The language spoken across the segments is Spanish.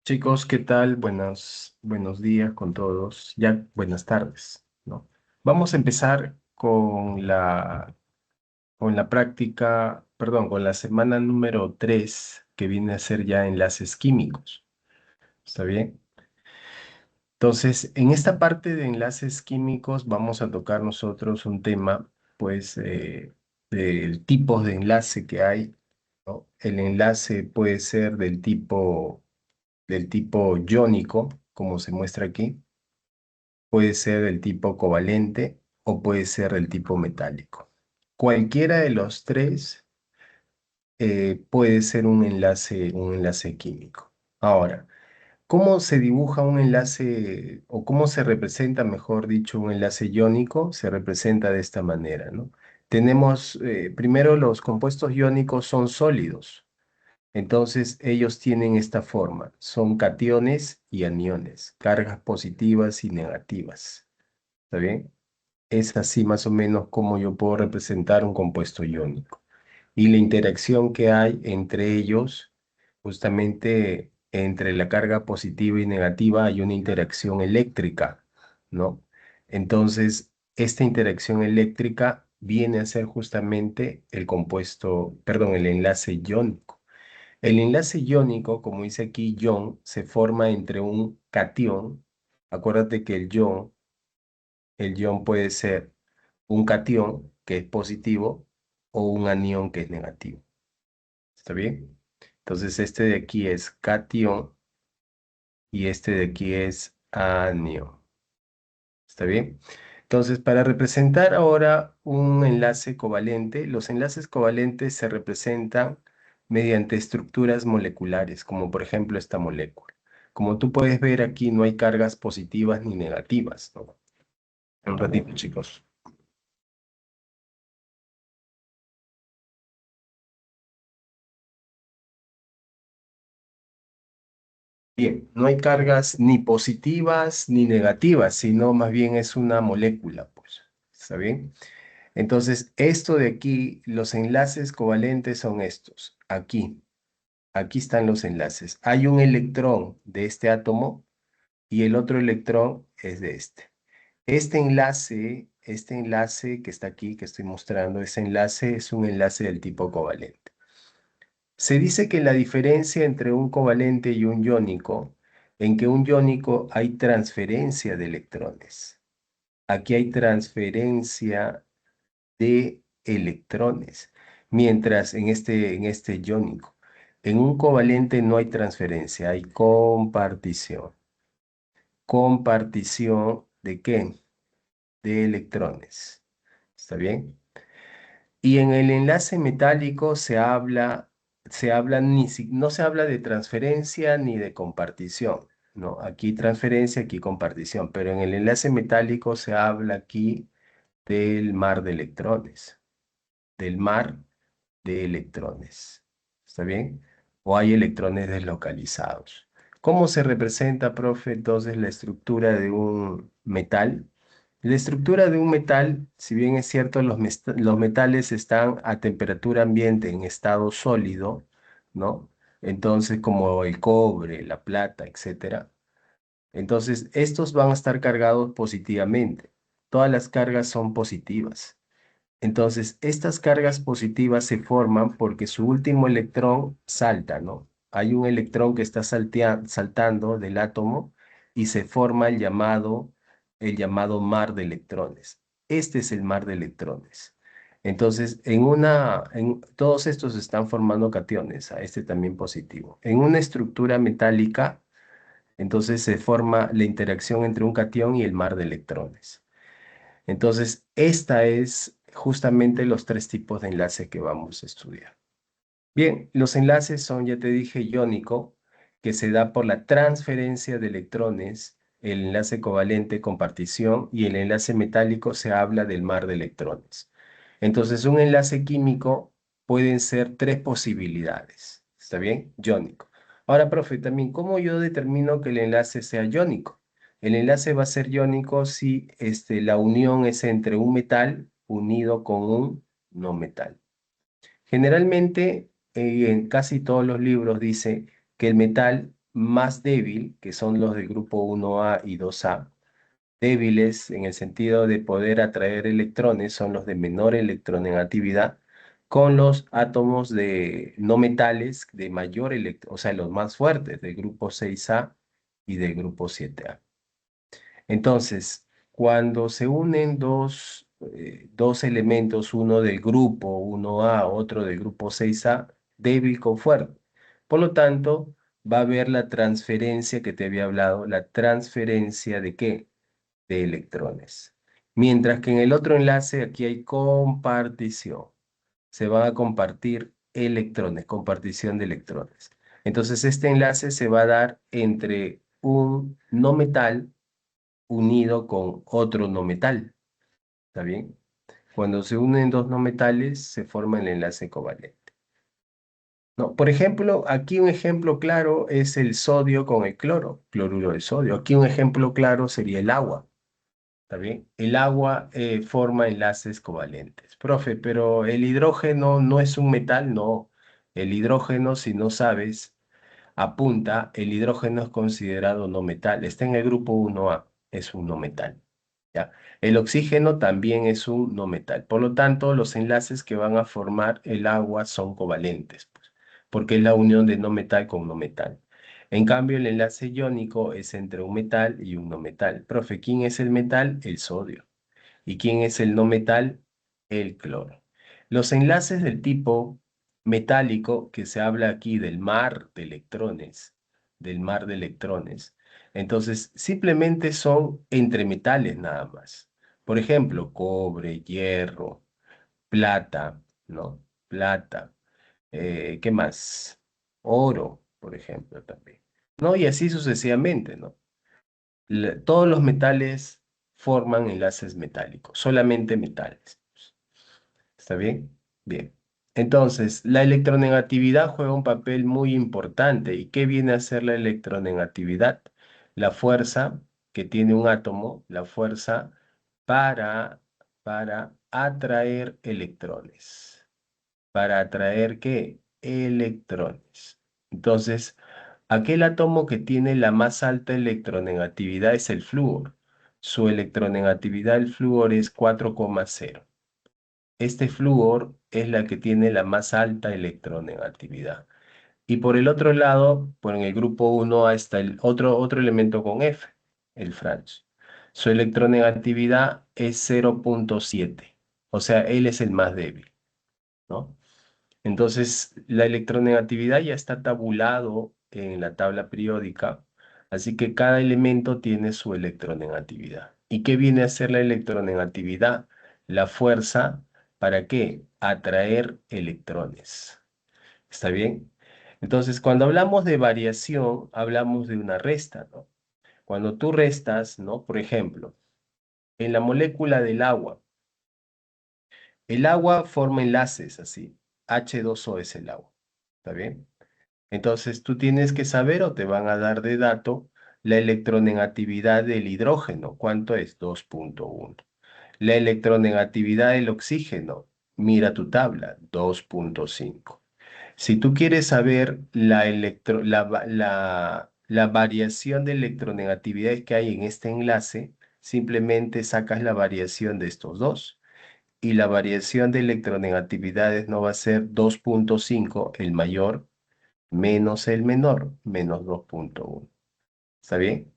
Chicos, ¿qué tal? Buenos días con todos. Ya buenas tardes, ¿no? Vamos a empezar con la práctica, perdón, con la semana número 3, que viene a ser ya enlaces químicos. ¿Está bien? Entonces, en esta parte de enlaces químicos vamos a tocar nosotros un tema, pues, del tipos de enlace que hay, ¿no? El enlace puede ser del tipo iónico, como se muestra aquí, puede ser del tipo covalente o puede ser del tipo metálico. Cualquiera de los tres puede ser un enlace químico. Ahora, ¿cómo se dibuja un enlace o cómo se representa, mejor dicho, un enlace iónico? Se representa de esta manera, ¿no? Tenemos, primero, los compuestos iónicos son sólidos. Entonces, ellos tienen esta forma, son cationes y aniones, cargas positivas y negativas. ¿Está bien? Es así más o menos como yo puedo representar un compuesto iónico. Y la interacción que hay entre ellos, justamente entre la carga positiva y negativa, hay una interacción eléctrica, ¿no? Entonces, esta interacción eléctrica viene a ser justamente el enlace iónico. El enlace iónico, como dice aquí, ion, se forma entre un cation. Acuérdate que el ion puede ser un cation, que es positivo, o un anión, que es negativo. ¿Está bien? Entonces, este de aquí es cation y este de aquí es anión. ¿Está bien? Entonces, para representar ahora un enlace covalente, los enlaces covalentes se representan mediante estructuras moleculares, como por ejemplo esta molécula. Como tú puedes ver aquí, no hay cargas positivas ni negativas, ¿no? Un ratito, chicos. Bien, no hay cargas ni positivas ni negativas, sino más bien es una molécula, pues. ¿Está bien? Entonces, esto de aquí, los enlaces covalentes son estos. Aquí están los enlaces. Hay un electrón de este átomo y el otro electrón es de este. Este enlace que está aquí, que estoy mostrando, ese enlace es un enlace del tipo covalente. Se dice que la diferencia entre un covalente y un iónico, en que un iónico hay transferencia de electrones. Aquí hay transferencia de electrones, mientras en este iónico, en un covalente no hay transferencia, hay compartición. ¿Compartición de qué? De electrones. ¿Está bien? Y en el enlace metálico no se habla de transferencia ni de compartición. No, aquí transferencia, aquí compartición, pero en el enlace metálico se habla aquí del mar de electrones, del mar de electrones. ¿Está bien? O hay electrones deslocalizados. ¿Cómo se representa, profe, entonces la estructura de un metal? La estructura de un metal, si bien es cierto, los metales están a temperatura ambiente en estado sólido, ¿no? Entonces, como el cobre, la plata, etcétera. Entonces, estos van a estar cargados positivamente. Todas las cargas son positivas. Entonces, estas cargas positivas se forman porque su último electrón salta, ¿no? Hay un electrón que está saltando del átomo y se forma el llamado mar de electrones. Este es el mar de electrones. Entonces, todos estos están formando cationes, a este también positivo. En una estructura metálica, entonces se forma la interacción entre un catión y el mar de electrones. Entonces, esta es justamente los tres tipos de enlace que vamos a estudiar. Bien, los enlaces son, ya te dije, iónico, que se da por la transferencia de electrones, el enlace covalente, compartición, y el enlace metálico se habla del mar de electrones. Entonces, un enlace químico pueden ser tres posibilidades. ¿Está bien? Iónico. Ahora, profe, también, ¿cómo yo determino que el enlace sea iónico? El enlace va a ser iónico si la unión es entre un metal unido con un no metal. Generalmente, en casi todos los libros dice que el metal más débil, que son los del grupo 1A y 2A. Débiles en el sentido de poder atraer electrones son los de menor electronegatividad, con los átomos de no metales de mayor o sea, los más fuertes, del grupo 6A y del grupo 7A. Entonces, cuando se unen dos elementos, uno del grupo 1A, otro del grupo 6A, débil con fuerte. Por lo tanto, va a haber la transferencia que te había hablado, la transferencia de ¿qué? De electrones. Mientras que en el otro enlace aquí hay compartición. Se van a compartir electrones, compartición de electrones. Entonces, este enlace se va a dar entre un no metal unido con otro no metal. ¿Está bien? Cuando se unen dos no metales, se forma el enlace covalente. ¿No? Por ejemplo, aquí un ejemplo claro es el sodio con el cloro, cloruro de sodio. Aquí un ejemplo claro sería el agua. ¿Está bien? El agua forma enlaces covalentes. Profe, pero el hidrógeno no es un metal, no. El hidrógeno, si no sabes, apunta, el hidrógeno es considerado no metal. Está en el grupo 1A, es un no metal. ¿Ya? El oxígeno también es un no metal. Por lo tanto, los enlaces que van a formar el agua son covalentes, pues, porque es la unión de no metal con no metal. En cambio, el enlace iónico es entre un metal y un no metal. Profe, ¿quién es el metal? El sodio. ¿Y quién es el no metal? El cloro. Los enlaces del tipo metálico, que se habla aquí del mar de electrones, del mar de electrones, entonces simplemente son entre metales nada más. Por ejemplo, cobre, hierro, plata, ¿no? Plata. ¿Qué más? Oro, por ejemplo, también. ¿No? Y así sucesivamente, ¿no? Todos los metales forman enlaces metálicos, solamente metales. ¿Está bien? Bien. Entonces, la electronegatividad juega un papel muy importante. ¿Y qué viene a ser la electronegatividad? La fuerza que tiene un átomo, la fuerza para, para atraer electrones. ¿Para atraer qué? Electrones. Entonces, aquel átomo que tiene la más alta electronegatividad es el flúor. Su electronegatividad del flúor es 4,0. Este flúor es la que tiene la más alta electronegatividad. Y por el otro lado, por en el grupo 1 está el otro elemento con F, el francio. Su electronegatividad es 0,7. O sea, él es el más débil, ¿no? Entonces, la electronegatividad ya está tabulado en la tabla periódica, así que cada elemento tiene su electronegatividad. ¿Y qué viene a ser la electronegatividad? La fuerza, ¿para qué? Atraer electrones. ¿Está bien? Entonces, cuando hablamos de variación, hablamos de una resta, ¿no? Cuando tú restas, ¿no? Por ejemplo, en la molécula del agua, el agua forma enlaces así. H2O es el agua. ¿Está bien? Entonces tú tienes que saber o te van a dar de dato la electronegatividad del hidrógeno. ¿Cuánto es? 2,1. La electronegatividad del oxígeno. Mira tu tabla, 2,5. Si tú quieres saber la variación de electronegatividad que hay en este enlace, simplemente sacas la variación de estos dos. Y la variación de electronegatividades no va a ser 2,5 el mayor menos el menor, menos 2,1. ¿Está bien?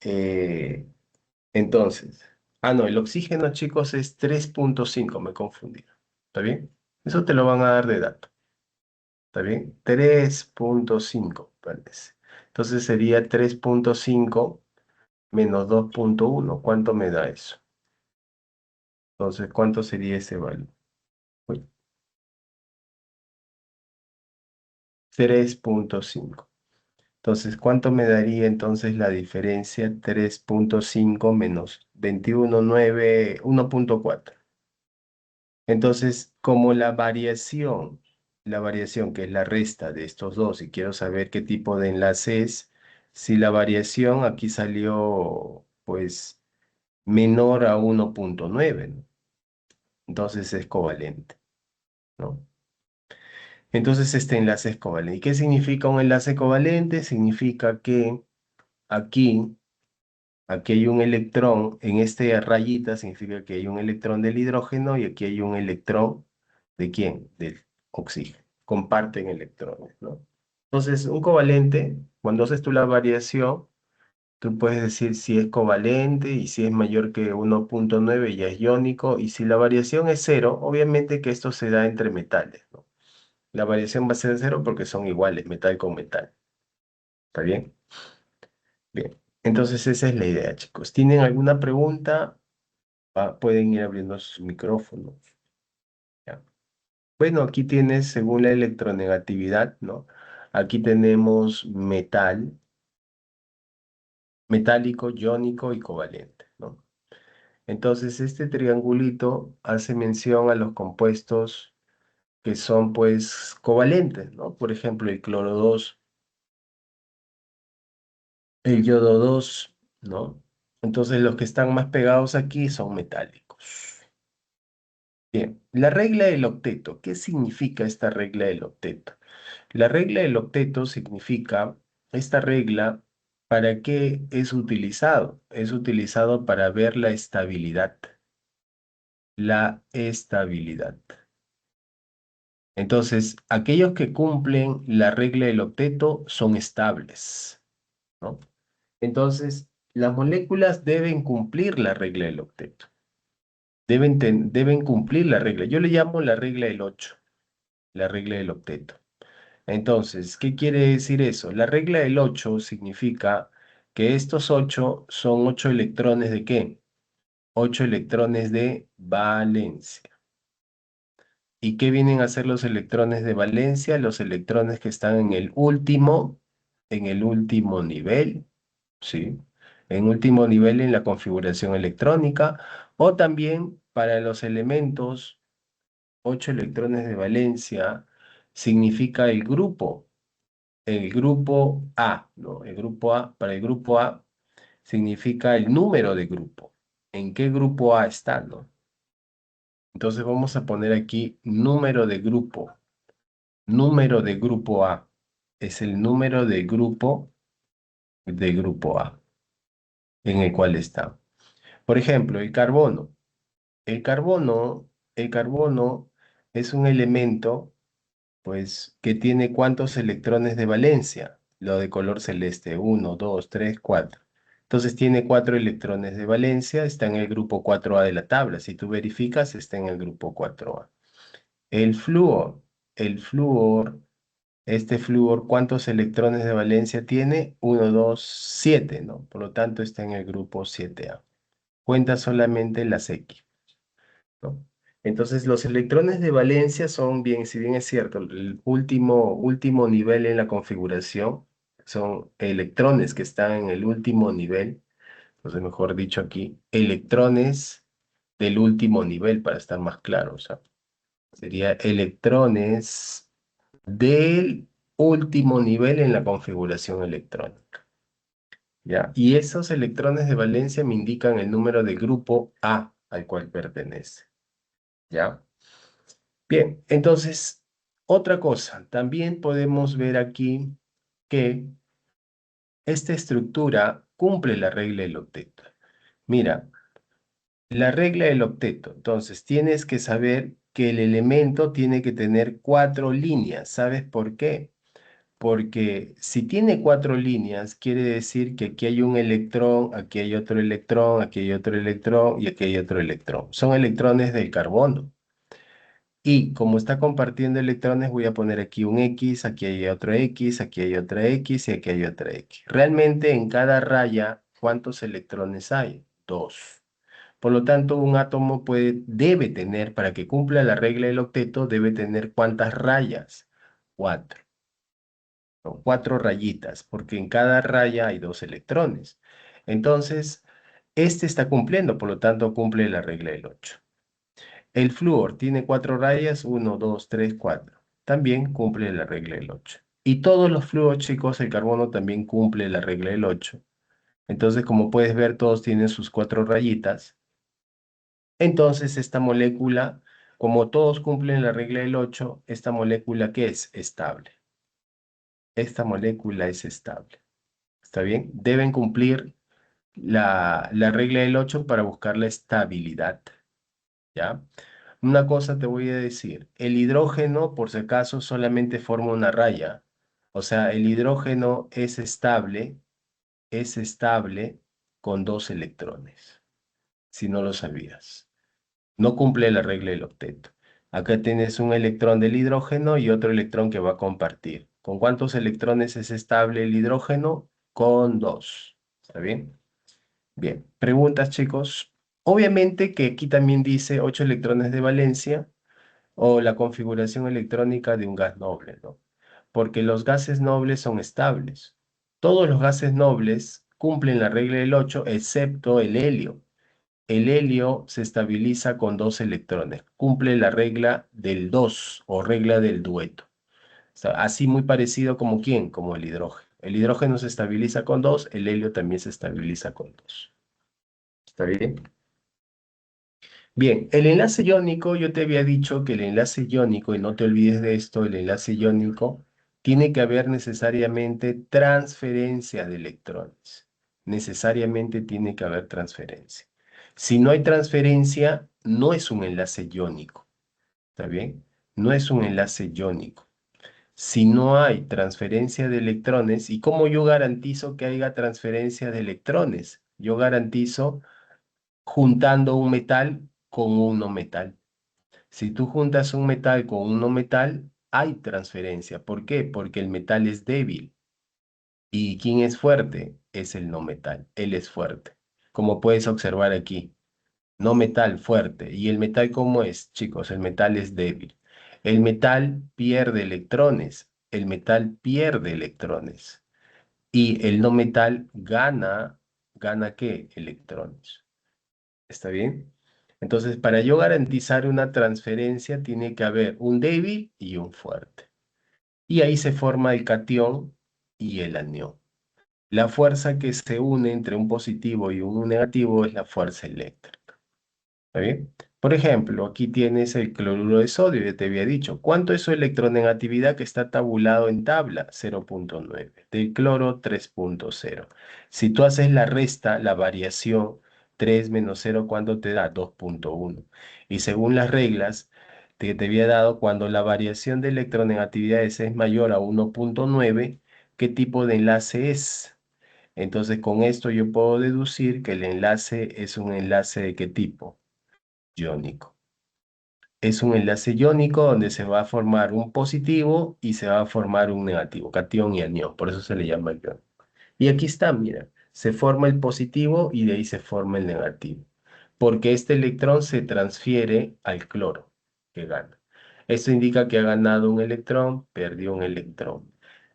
Eh, entonces, no, el oxígeno, chicos, es 3,5, me he confundido. ¿Está bien? Eso te lo van a dar de dato. ¿Está bien? 3,5 parece. Entonces sería 3,5 menos 2,1. ¿Cuánto me da eso? Entonces, ¿cuánto sería ese valor? Uy, 3,5. Entonces, ¿cuánto me daría entonces la diferencia? 3,5 menos 21,9, 1,4. Entonces, como la variación que es la resta de estos dos, y quiero saber qué tipo de enlace es, si la variación aquí salió pues menor a 1,9, ¿no? Entonces es covalente, ¿no? Entonces este enlace es covalente. ¿Y qué significa un enlace covalente? Significa que aquí, aquí hay un electrón, en esta rayita significa que hay un electrón del hidrógeno y aquí hay un electrón ¿de quién? Del oxígeno. Comparten electrones, ¿no? Entonces, un covalente, cuando haces tú la variación, tú puedes decir si es covalente y si es mayor que 1,9 ya es iónico. Y si la variación es cero, obviamente que esto se da entre metales, ¿no? La variación va a ser cero porque son iguales, metal con metal. ¿Está bien? Bien. Entonces esa es la idea, chicos. ¿Tienen alguna pregunta? Pueden ir abriendo sus micrófonos. ¿Ya? Bueno, aquí tienes según la electronegatividad, ¿no? Aquí tenemos metal, metálico, iónico y covalente, ¿no? Entonces, este triangulito hace mención a los compuestos que son, pues, covalentes, ¿no? Por ejemplo, el cloro 2, el yodo 2, ¿no? Entonces, los que están más pegados aquí son metálicos. Bien, la regla del octeto. ¿Qué significa esta regla del octeto? La regla del octeto significa, esta regla, ¿para qué es utilizado? Es utilizado para ver la estabilidad. La estabilidad. Entonces, aquellos que cumplen la regla del octeto son estables, ¿no? Entonces, las moléculas deben cumplir la regla del octeto. Deben cumplir la regla. Yo le llamo la regla del 8, la regla del octeto. Entonces, ¿qué quiere decir eso? La regla del 8 significa que estos 8 son 8 electrones ¿de qué? 8 electrones de valencia. ¿Y qué vienen a ser los electrones de valencia? Los electrones que están en el último nivel, ¿sí? En último nivel en la configuración electrónica, o también para los elementos, 8 electrones de valencia significa el grupo A, ¿no? El grupo A, para el grupo A significa el número de grupo. ¿En qué grupo A está, no? Entonces vamos a poner aquí número de grupo. Número de grupo A es el número de grupo A en el cual está. Por ejemplo, el carbono. El carbono, el carbono es un elemento, pues, que tiene ¿cuántos electrones de valencia? Lo de color celeste, uno, 2, 3, 4. Entonces tiene 4 electrones de valencia, está en el grupo 4A de la tabla. Si tú verificas, está en el grupo 4A. El flúor. El flúor, este flúor, ¿cuántos electrones de valencia tiene? Uno, 2, 7, ¿no? Por lo tanto, está en el grupo 7A. Cuenta solamente las X, ¿no? Entonces, los electrones de valencia son bien, si bien es cierto, el último nivel en la configuración son electrones que están en el último nivel, entonces mejor dicho aquí, electrones del último nivel para estar más claro, o sea, sería electrones del último nivel en la configuración electrónica, ¿ya? Y esos electrones de valencia me indican el número de grupo A al cual pertenece, ¿ya? Bien, entonces, otra cosa, también podemos ver aquí que esta estructura cumple la regla del octeto. Mira, la regla del octeto, entonces tienes que saber que el elemento tiene que tener 4 líneas. ¿Sabes por qué? Porque si tiene 4 líneas, quiere decir que aquí hay un electrón, aquí hay otro electrón, aquí hay otro electrón y aquí hay otro electrón. Son electrones del carbono. Y como está compartiendo electrones, voy a poner aquí un X, aquí hay otro X, aquí hay otra X y aquí hay otra X. Realmente en cada raya, ¿cuántos electrones hay? 2. Por lo tanto, un átomo debe tener, para que cumpla la regla del octeto, debe tener ¿cuántas rayas? 4. ¿No? 4 rayitas, porque en cada raya hay 2 electrones. Entonces, este está cumpliendo, por lo tanto, cumple la regla del 8. El flúor tiene 4 rayas, uno, 2, 3, 4. También cumple la regla del 8. Y todos los flúor, chicos, el carbono también cumple la regla del 8. Entonces, como puedes ver, todos tienen sus 4 rayitas. Entonces, esta molécula Como todos cumplen la regla del 8, esta molécula, ¿qué es? Estable. Esta molécula es estable. ¿Está bien? Deben cumplir la regla del 8 para buscar la estabilidad. ¿Ya? Una cosa te voy a decir. El hidrógeno, por si acaso, solamente forma una raya. O sea, el hidrógeno es estable con 2 electrones, si no lo sabías. No cumple la regla del octeto. Acá tienes un electrón del hidrógeno y otro electrón que va a compartir. ¿Con cuántos electrones es estable el hidrógeno? Con 2. ¿Está bien? Bien. Preguntas, chicos. Obviamente que aquí también dice 8 electrones de valencia o la configuración electrónica de un gas noble, ¿no? Porque los gases nobles son estables. Todos los gases nobles cumplen la regla del 8, excepto el helio. El helio se estabiliza con 2 electrones. Cumple la regla del 2 o regla del dueto. Así muy parecido como ¿quién? Como el hidrógeno. El hidrógeno se estabiliza con 2, el helio también se estabiliza con 2. ¿Está bien? Bien, el enlace iónico, yo te había dicho que el enlace iónico, y no te olvides de esto, el enlace iónico, tiene que haber necesariamente transferencia de electrones. Necesariamente tiene que haber transferencia. Si no hay transferencia, no es un enlace iónico. ¿Está bien? No es un enlace iónico. Si no hay transferencia de electrones, ¿y cómo yo garantizo que haya transferencia de electrones? Yo garantizo juntando un metal con un no metal. Si tú juntas un metal con un no metal, hay transferencia. ¿Por qué? Porque el metal es débil. ¿Y quién es fuerte? Es el no metal. Él es fuerte. Como puedes observar aquí, no metal fuerte. ¿Y el metal cómo es, chicos? El metal es débil. El metal pierde electrones. El metal pierde electrones. Y el no metal gana, ¿gana qué? Electrones. ¿Está bien? Entonces, para yo garantizar una transferencia, tiene que haber un débil y un fuerte. Y ahí se forma el catión y el anión. La fuerza que se une entre un positivo y un negativo es la fuerza eléctrica. ¿Está bien? Por ejemplo, aquí tienes el cloruro de sodio, ya te había dicho. ¿Cuánto es su electronegatividad que está tabulado en tabla? 0,9. Del cloro, 3,0. Si tú haces la resta, la variación, 3 menos 0, ¿cuánto te da? 2,1. Y según las reglas que te había dado, cuando la variación de electronegatividades es mayor a 1,9, ¿qué tipo de enlace es? Entonces, con esto yo puedo deducir que el enlace es un enlace de qué tipo. Iónico. Es un enlace iónico donde se va a formar un positivo y se va a formar un negativo, catión y anión, por eso se le llama iónico. Y aquí está, mira, se forma el positivo y de ahí se forma el negativo, porque este electrón se transfiere al cloro que gana. Esto indica que ha ganado un electrón, perdió un electrón.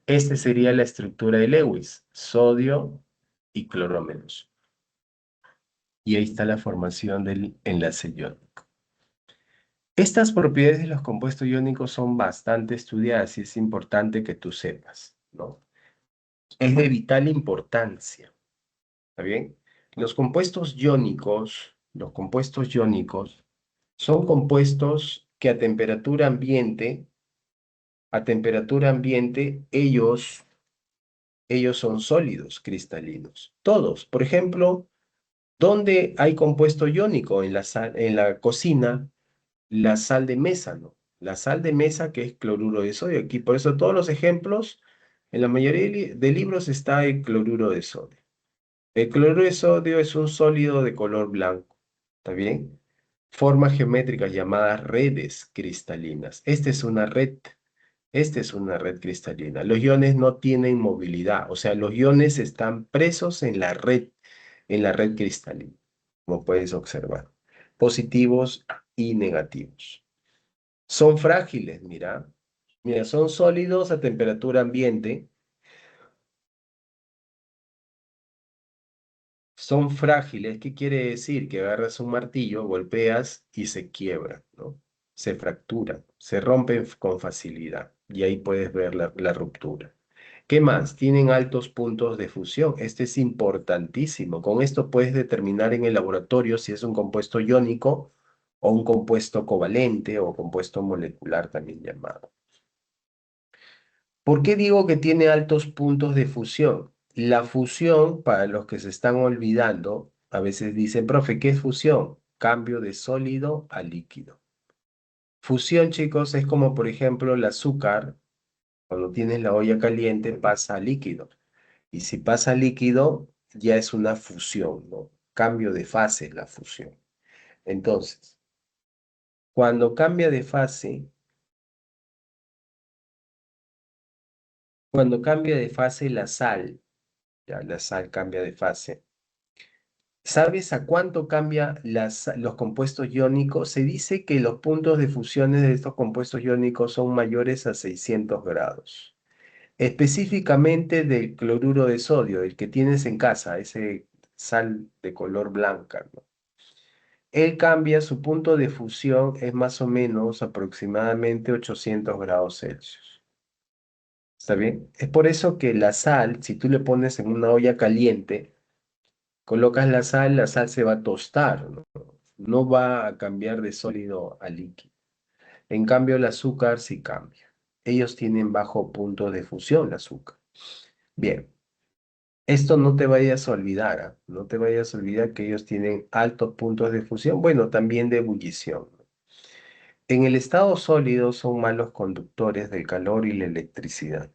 Esta sería la estructura de Lewis, sodio y cloro menos. Y ahí está la formación del enlace iónico. Estas propiedades de los compuestos iónicos son bastante estudiadas y es importante que tú sepas, ¿no? Es de vital importancia, ¿está bien? Los compuestos iónicos son compuestos que a temperatura ambiente, ellos son sólidos cristalinos. Todos. Por ejemplo, ¿dónde hay compuesto iónico? En la cocina, la sal de mesa, ¿no? La sal de mesa que es cloruro de sodio. Aquí, por eso todos los ejemplos, en la mayoría de libros está el cloruro de sodio. El cloruro de sodio es un sólido de color blanco, ¿está bien? Formas geométricas llamadas redes cristalinas. Esta es una red cristalina. Los iones no tienen movilidad, o sea, los iones están presos en la red cristalina, como puedes observar. Positivos y negativos. Son frágiles, mira. Mira, son sólidos a temperatura ambiente. Son frágiles. ¿Qué quiere decir? Que agarras un martillo, golpeas y se quiebran, ¿no? Se fracturan, se rompen con facilidad. Y ahí puedes ver la ruptura. ¿Qué más? Tienen altos puntos de fusión. Este es importantísimo. Con esto puedes determinar en el laboratorio si es un compuesto iónico o un compuesto covalente o compuesto molecular también llamado. ¿Por qué digo que tiene altos puntos de fusión? La fusión, para los que se están olvidando, a veces dicen, profe, ¿qué es fusión? Cambio de sólido a líquido. Fusión, chicos, es como, por ejemplo, el azúcar, cuando tienes la olla caliente, pasa a líquido. Y si pasa a líquido, ya es una fusión, ¿no? Cambio de fase es la fusión. Entonces, cuando cambia de fase, cuando cambia de fase la sal, ya la sal cambia de fase. ¿Sabes a cuánto cambia los compuestos iónicos? Se dice que los puntos de fusiones de estos compuestos iónicos son mayores a 600 grados. Específicamente del cloruro de sodio, el que tienes en casa, ese sal de color blanca, ¿no? Él cambia, su punto de fusión es más o menos aproximadamente 800 grados Celsius. ¿Está bien? Es por eso que la sal, si tú le pones en una olla caliente, colocas la sal se va a tostar, ¿no? No va a cambiar de sólido a líquido. En cambio, el azúcar sí cambia. Ellos tienen bajo punto de fusión, el azúcar. Bien, esto no te vayas a olvidar, ¿ah? No te vayas a olvidar que ellos tienen altos puntos de fusión, bueno, también de ebullición. En el estado sólido son malos conductores del calor y la electricidad.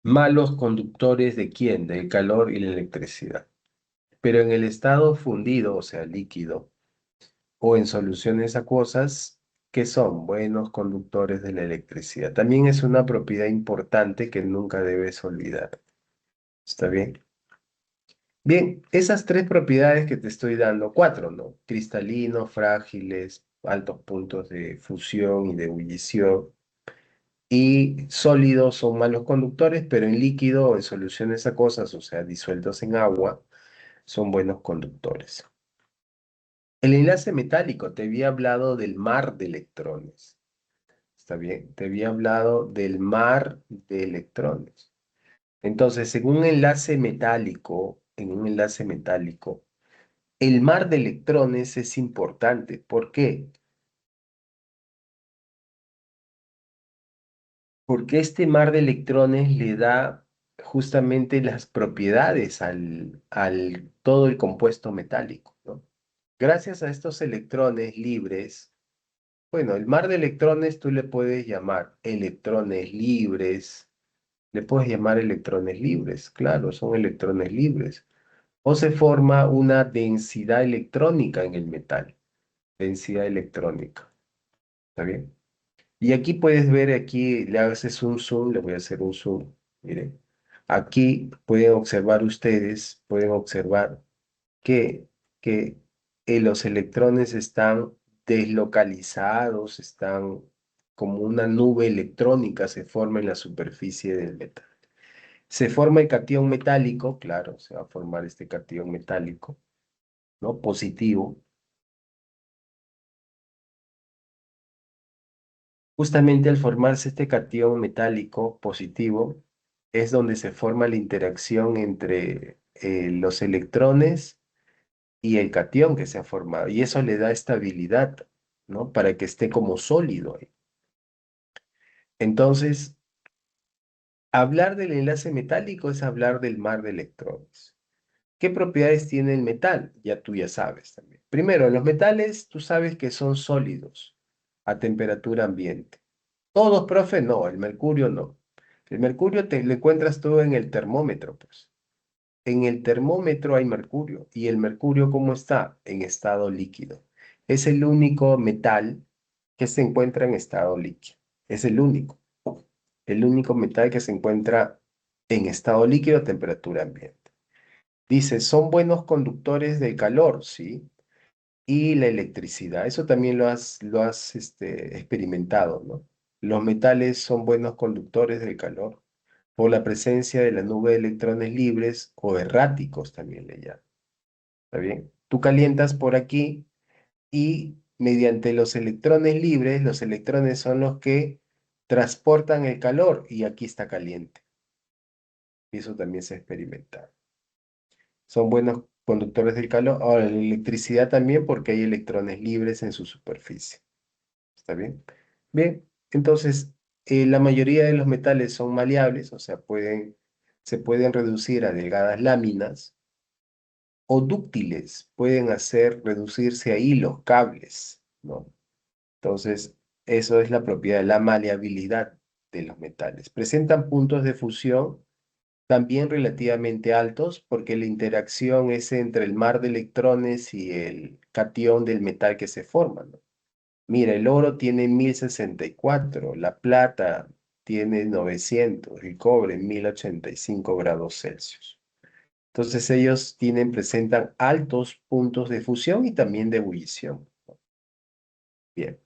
¿Malos conductores de quién? Del calor y la electricidad. Pero en el estado fundido, o sea, líquido, o en soluciones acuosas, que son buenos conductores de la electricidad. También es una propiedad importante que nunca debes olvidar. ¿Está bien? Bien, esas tres propiedades que te estoy dando, cuatro, ¿no? Cristalinos, frágiles, altos puntos de fusión y de ebullición. Y sólidos son malos conductores, pero en líquido o en soluciones acuosas, o sea, disueltos en agua, son buenos conductores. El enlace metálico, te había hablado del mar de electrones. ¿Está bien? Te había hablado del mar de electrones. Entonces, en un enlace metálico, el mar de electrones es importante. ¿Por qué? Porque este mar de electrones le da justamente las propiedades al todo el compuesto metálico, ¿no? Gracias a estos electrones libres, bueno, el mar de electrones tú le puedes llamar electrones libres, le puedes llamar electrones libres, claro, son electrones libres. O se forma una densidad electrónica en el metal, densidad electrónica, ¿está bien? Y aquí puedes ver, aquí le haces un zoom, le voy a hacer un zoom, miren. Aquí pueden observar ustedes, pueden observar que, que los electrones están deslocalizados, están como una nube electrónica se forma en la superficie del metal. Se forma el catión metálico, claro, se va a formar este catión metálico, ¿no? Positivo. Justamente al formarse este catión metálico positivo, es donde se forma la interacción entre los electrones y el catión que se ha formado. Y eso le da estabilidad, ¿no? Para que esté como sólido ahí. Entonces, hablar del enlace metálico es hablar del mar de electrones. ¿Qué propiedades tiene el metal? Ya tú ya sabes también. Primero, los metales tú sabes que son sólidos a temperatura ambiente. Todos, profe, no, el mercurio no. El mercurio te lo encuentras tú en el termómetro, pues. En el termómetro hay mercurio. ¿Y el mercurio cómo está? En estado líquido. Es el único metal que se encuentra en estado líquido. Es el único. El único metal que se encuentra en estado líquido a temperatura ambiente. Dice, son buenos conductores del calor, ¿sí? Y la electricidad. Eso también lo has experimentado, ¿no? Los metales son buenos conductores del calor por la presencia de la nube de electrones libres o erráticos también le llaman. ¿Está bien? Tú calientas por aquí y mediante los electrones libres, los electrones son los que transportan el calor y aquí está caliente. Y eso también se ha experimentado. Son buenos. conductores del calor. Ahora, la electricidad también porque hay electrones libres en su superficie. ¿Está bien? Bien, entonces, la mayoría de los metales son maleables, o sea, se pueden reducir a delgadas láminas o dúctiles, pueden reducirse a hilos, cables, ¿no? Entonces, eso es la propiedad de la maleabilidad de los metales. Presentan puntos de fusión también relativamente altos porque la interacción es entre el mar de electrones y el catión del metal que se forma, ¿no? Mira, el oro tiene 1064, la plata tiene 900, el cobre 1085 grados Celsius. Entonces ellos presentan altos puntos de fusión y también de ebullición. Bien.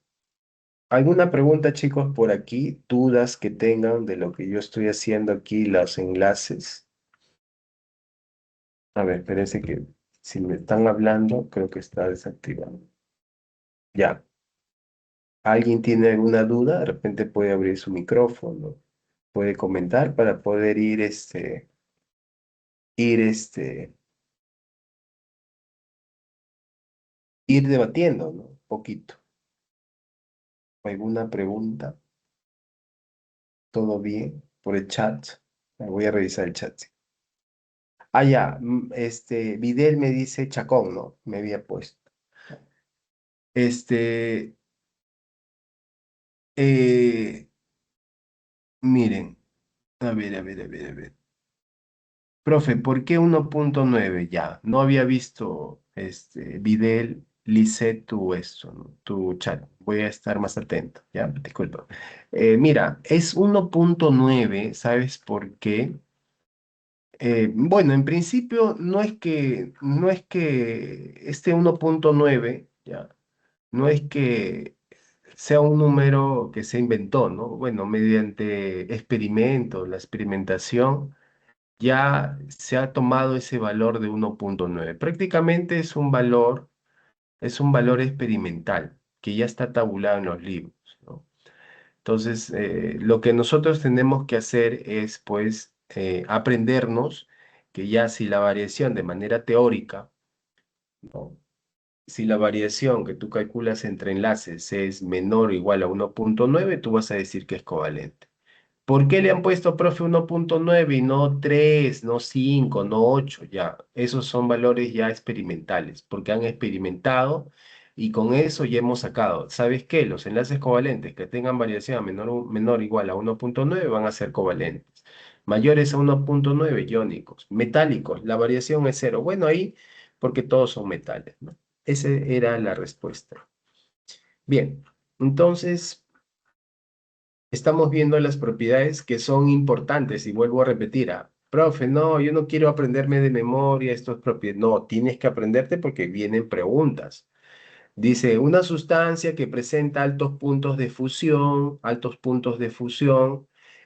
¿Alguna pregunta, chicos, por aquí? ¿Dudas que tengan de lo que yo estoy haciendo aquí, los enlaces? A ver, espérense que si me están hablando, creo que está desactivado. Ya. ¿Alguien tiene alguna duda? De repente puede abrir su micrófono, puede comentar para poder ir, ir debatiendo, ¿no? Un poquito. ¿Alguna pregunta? ¿Todo bien? Por el chat. Voy a revisar el chat. Ah, ya. Videl me dice Chacón, ¿no? Me había puesto. Este, eh, miren. A ver, a ver, a ver, a ver. Profe, ¿por qué 1.9? Ya, no había visto Videl, Lisset, tu chat. Voy a estar más atento, ya, disculpa. Mira, es 1.9, ¿sabes por qué? Bueno, en principio no es que este 1.9, ya, no es que sea un número que se inventó, ¿no? Bueno, mediante experimentos, la experimentación ya se ha tomado ese valor de 1.9. Prácticamente es un valor experimental que ya está tabulado en los libros, ¿no? Entonces, lo que nosotros tenemos que hacer es, pues, aprendernos que ya si la variación de manera teórica, ¿no? Si la variación que tú calculas entre enlaces es menor o igual a 1.9, tú vas a decir que es covalente. ¿Por qué le han puesto, profe, 1.9 y no 3, no 5, no 8? Ya, esos son valores ya experimentales, porque han experimentado y con eso ya hemos sacado. ¿Sabes qué? Los enlaces covalentes que tengan variación menor o igual a 1.9 van a ser covalentes. Mayores a 1.9, iónicos. Metálicos, la variación es cero. Bueno, ahí, porque todos son metales, ¿no? Esa era la respuesta. Bien, entonces estamos viendo las propiedades que son importantes y vuelvo a repetir, profe, no, yo no quiero aprenderme de memoria estas propiedades. No, tienes que aprenderte porque vienen preguntas. Dice, una sustancia que presenta altos puntos de fusión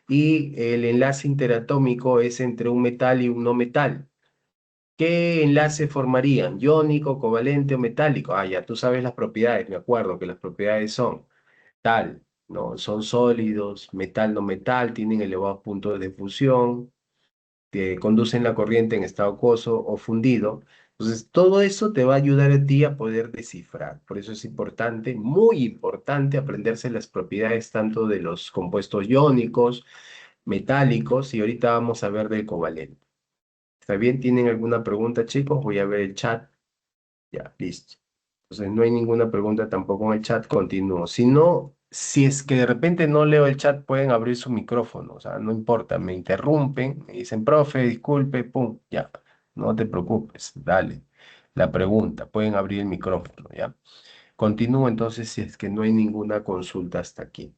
y el enlace interatómico es entre un metal y un no metal. ¿Qué enlace formarían? ¿Iónico, covalente o metálico? Ah, ya tú sabes las propiedades, me acuerdo que las propiedades son tal, ¿no? Son sólidos, metal no metal, tienen elevados puntos de fusión, que conducen la corriente en estado acuoso o fundido. Entonces, todo eso te va a ayudar a ti a poder descifrar. Por eso es importante, muy importante, aprenderse las propiedades tanto de los compuestos iónicos, metálicos, y ahorita vamos a ver del covalente. ¿Está bien? ¿Tienen alguna pregunta, chicos? Voy a ver el chat. Ya, listo. Entonces, no hay ninguna pregunta tampoco en el chat, continúo. Si no, si es que de repente no leo el chat, pueden abrir su micrófono, o sea, no importa, me interrumpen, me dicen, profe, disculpe, pum, ya, no te preocupes, dale. La pregunta, pueden abrir el micrófono, ¿ya? Continúo entonces si es que no hay ninguna consulta hasta aquí.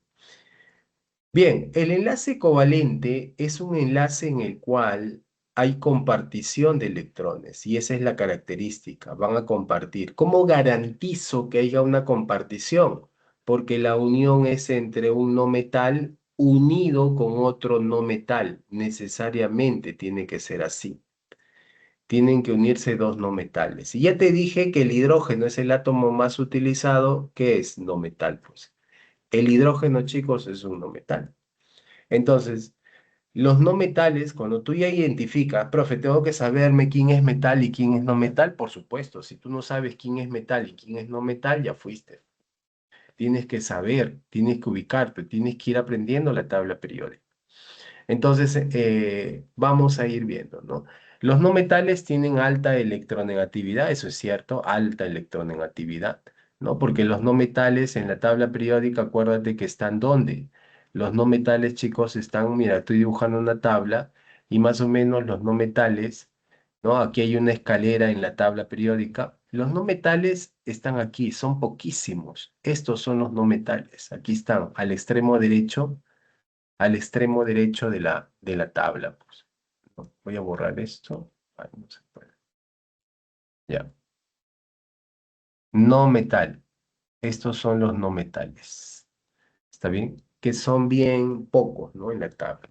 Bien, el enlace covalente es un enlace en el cual hay compartición de electrones y esa es la característica, van a compartir. ¿Cómo garantizo que haya una compartición? Porque la unión es entre un no metal unido con otro no metal, necesariamente tiene que ser así. Tienen que unirse dos no metales. Y ya te dije que el hidrógeno es el átomo más utilizado, ¿qué es no metal? Pues el hidrógeno, chicos, es un no metal. Entonces, Los no metales, cuando tú ya identificas, profe, tengo que saberme quién es metal y quién es no metal, por supuesto. Si tú no sabes quién es metal y quién es no metal, ya fuiste. Tienes que saber, tienes que ubicarte, tienes que ir aprendiendo la tabla periódica. Entonces, vamos a ir viendo, ¿no? Los no metales tienen alta electronegatividad, eso es cierto, alta electronegatividad, ¿no? Porque los no metales en la tabla periódica, acuérdate que están ¿dónde? Los no metales, chicos, están, mira, estoy dibujando una tabla y más o menos los no metales, ¿no? Aquí hay una escalera en la tabla periódica. Los no metales están aquí, son poquísimos. Estos son los no metales. Aquí están, al extremo derecho de la tabla, pues. ¿No? Voy a borrar esto. Ay, no se puede. Ya. No metal. Estos son los no metales. ¿Está bien? Que son bien pocos, ¿no? En la tabla.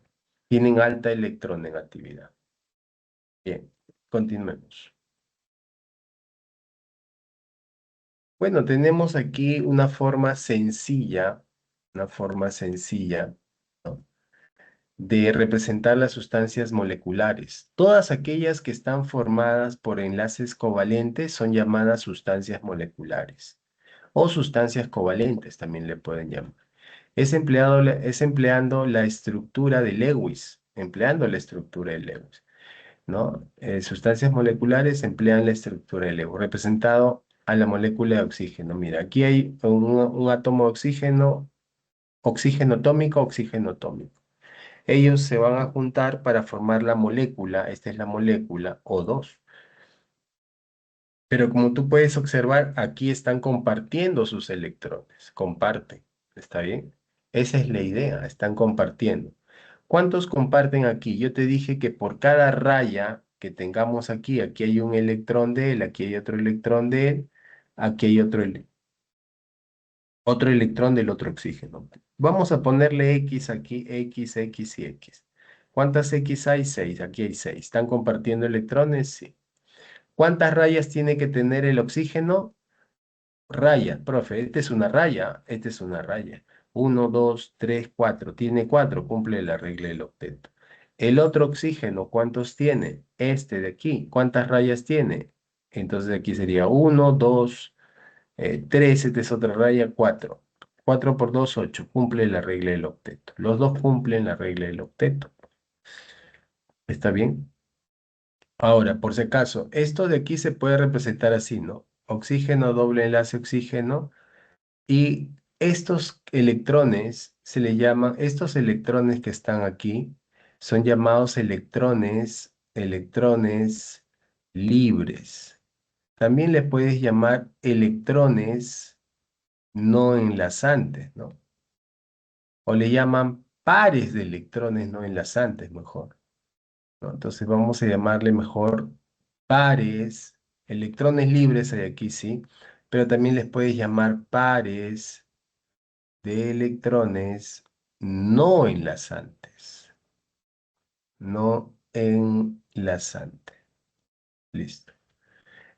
Tienen alta electronegatividad. Bien. Continuemos. Bueno, tenemos aquí una forma sencilla, ¿no? De representar las sustancias moleculares. Todas aquellas que están formadas por enlaces covalentes son llamadas sustancias moleculares o sustancias covalentes también le pueden llamar. Es empleando la estructura de Lewis, empleando la estructura de Lewis, ¿no? Sustancias moleculares emplean la estructura de Lewis, representado a la molécula de oxígeno. Mira, aquí hay un átomo de oxígeno, oxígeno atómico, oxígeno atómico. Ellos se van a juntar para formar la molécula, esta es la molécula O2. Pero como tú puedes observar, aquí están compartiendo sus electrones, comparten, ¿está bien? Esa es la idea, están compartiendo. ¿Cuántos comparten aquí? Yo te dije que por cada raya que tengamos aquí, aquí hay un electrón de él, aquí hay otro electrón de él, aquí hay otro electrón del otro oxígeno. Vamos a ponerle X aquí, X, X y X. ¿Cuántas X hay? 6. Aquí hay 6. ¿Están compartiendo electrones? Sí. ¿Cuántas rayas tiene que tener el oxígeno? Raya, profe, esta es una raya, esta es una raya. Uno, 2, 3, 4. Tiene 4, cumple la regla del octeto. El otro oxígeno, ¿cuántos tiene? Este de aquí, ¿cuántas rayas tiene? Entonces aquí sería uno, 2, 3, esta es otra raya, 4. 4 por 2, 8. Cumple la regla del octeto. Los dos cumplen la regla del octeto. ¿Está bien? Ahora, por si acaso, esto de aquí se puede representar así, ¿no? Oxígeno, doble enlace oxígeno. Y estos electrones se le llaman, estos electrones que están aquí, son llamados electrones libres. También le puedes llamar electrones no enlazantes, ¿no? O le llaman pares de electrones no enlazantes, mejor, ¿no? Entonces vamos a llamarle mejor pares, electrones libres hay aquí, sí, pero también les puedes llamar pares de electrones no enlazantes, no enlazantes. Listo.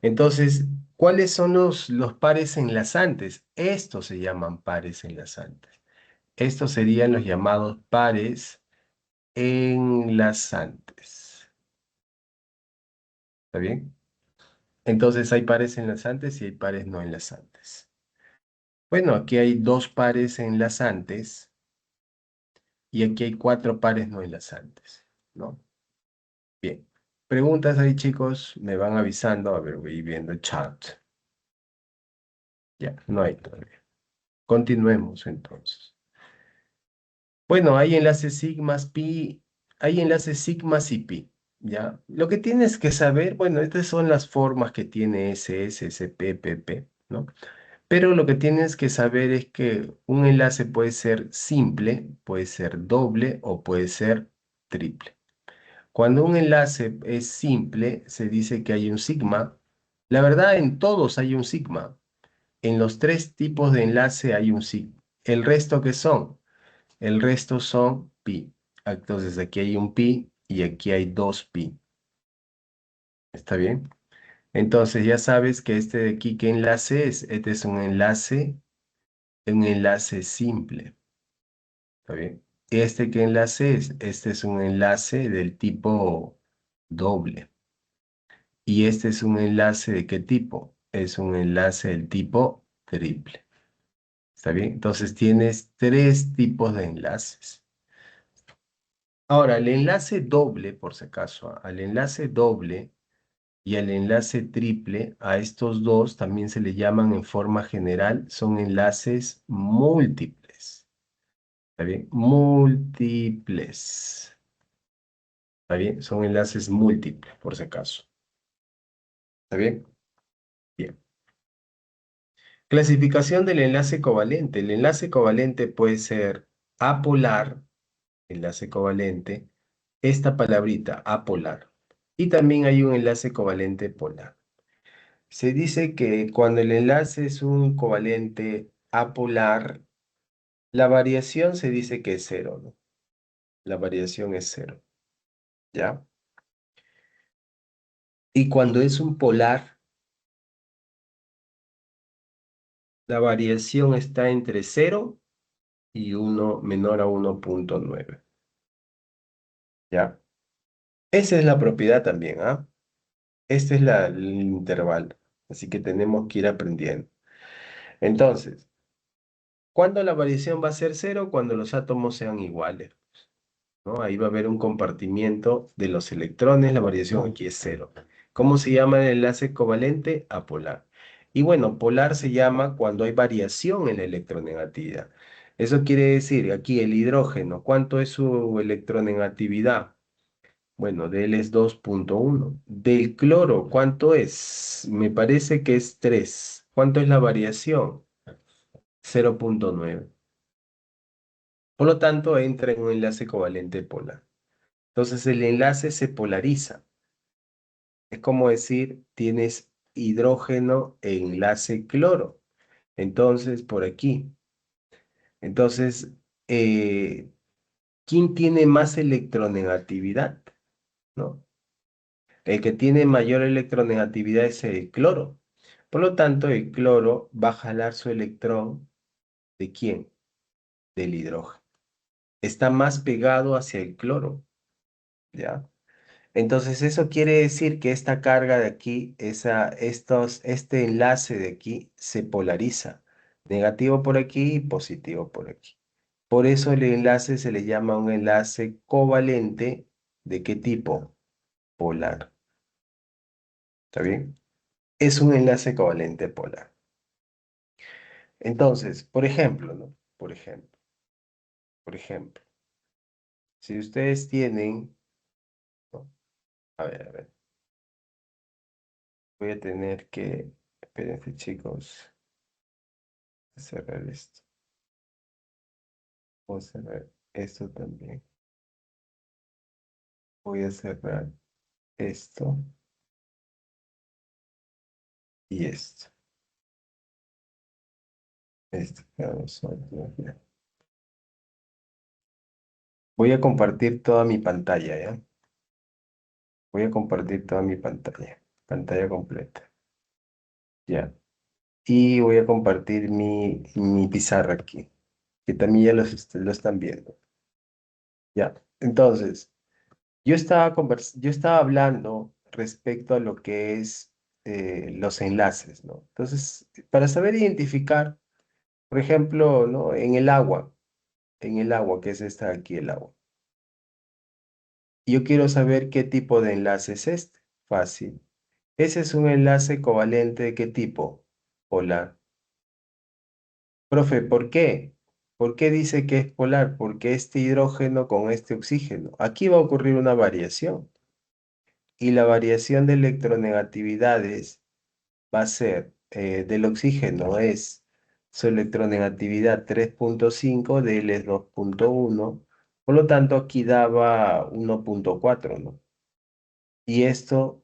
Entonces, ¿cuáles son los pares enlazantes? Estos se llaman pares enlazantes. Estos serían los llamados pares enlazantes. ¿Está bien? Entonces hay pares enlazantes y hay pares no enlazantes. Bueno, aquí hay dos pares enlazantes y aquí hay cuatro pares no enlazantes, ¿no? Bien. Preguntas ahí, chicos, me van avisando. A ver, voy viendo el chat. Ya, no hay todavía. Continuemos entonces. Bueno, hay enlaces sigmas pi, hay enlaces sigmas y pi, ¿ya? Lo que tienes que saber, bueno, estas son las formas que tiene SS, SP, PP, ¿no? Pero lo que tienes que saber es que un enlace puede ser simple, puede ser doble o puede ser triple. Cuando un enlace es simple, se dice que hay un sigma. La verdad, en todos hay un sigma. En los tres tipos de enlace hay un sigma. ¿El resto qué son? El resto son pi. Entonces aquí hay un pi y aquí hay dos pi. ¿Está bien? Entonces ya sabes que este de aquí, ¿qué enlace es? Este es un enlace simple. ¿Está bien? ¿Este qué enlace es? Este es un enlace del tipo doble. ¿Y este es un enlace de qué tipo? Es un enlace del tipo triple. ¿Está bien? Entonces tienes tres tipos de enlaces. Ahora, el enlace doble, por si acaso, al enlace doble y al enlace triple, a estos dos también se le llaman en forma general, son enlaces múltiples. ¿Está bien? Múltiples. ¿Está bien? Son enlaces múltiples, por si acaso. ¿Está bien? Bien. Clasificación del enlace covalente. El enlace covalente puede ser apolar, enlace covalente, esta palabrita, apolar. Y también hay un enlace covalente polar. Se dice que cuando el enlace es un covalente apolar, la variación se dice que es cero, ¿no? La variación es cero, ¿ya? Y cuando es un polar, la variación está entre cero y uno menor a 1,9, ¿ya? Esa es la propiedad también, ¿ah? Este es el intervalo, así que tenemos que ir aprendiendo. Entonces, ¿cuándo la variación va a ser cero? Cuando los átomos sean iguales, ¿no? Ahí va a haber un compartimiento de los electrones, la variación aquí es cero. ¿Cómo se llama el enlace covalente? Apolar. Y bueno, polar se llama cuando hay variación en la electronegatividad. Eso quiere decir, aquí el hidrógeno, ¿cuánto es su electronegatividad? Bueno, de él es 2,1. Del cloro, ¿cuánto es? Me parece que es 3. ¿Cuánto es la variación? 0,9. Por lo tanto, entra en un enlace covalente polar. Entonces, el enlace se polariza. Es como decir, tienes hidrógeno e enlace cloro. Entonces, por aquí. Entonces, eh, ¿quién tiene más electronegatividad? ¿No? El que tiene mayor electronegatividad es el cloro. Por lo tanto, el cloro va a jalar su electrón ¿de quién? Del hidrógeno. Está más pegado hacia el cloro, ¿ya? Entonces, eso quiere decir que esta carga de aquí, este enlace de aquí, se polariza. Negativo por aquí y positivo por aquí. Por eso el enlace se le llama un enlace covalente. ¿De qué tipo? Polar. ¿Está bien? Es un enlace covalente polar. Entonces, por ejemplo, ¿no? Por ejemplo, si ustedes tienen, ¿no? A ver, voy a tener que, espérense chicos, cerrar esto. Voy a cerrar esto también. Voy a cerrar esto y esto. Esto, vamos a ver. Voy a compartir toda mi pantalla, ¿ya? Voy a compartir toda mi pantalla, pantalla completa, ¿ya? Y voy a compartir mi pizarra aquí, que también ya lo están viendo. Ya, entonces, yo estaba hablando respecto a lo que es los enlaces, ¿no? Entonces, para saber identificar, por ejemplo, ¿no? En el agua, que es esta aquí, el agua. Yo quiero saber qué tipo de enlace es este. Fácil. Ese es un enlace covalente de qué tipo. Polar. Profe, ¿por qué? ¿Por qué dice que es polar? Porque este hidrógeno con este oxígeno. Aquí va a ocurrir una variación. Y la variación de electronegatividades va a ser del oxígeno es su electronegatividad 3,5, de él es 2,1. Por lo tanto, aquí daba 1,4, ¿no? Y esto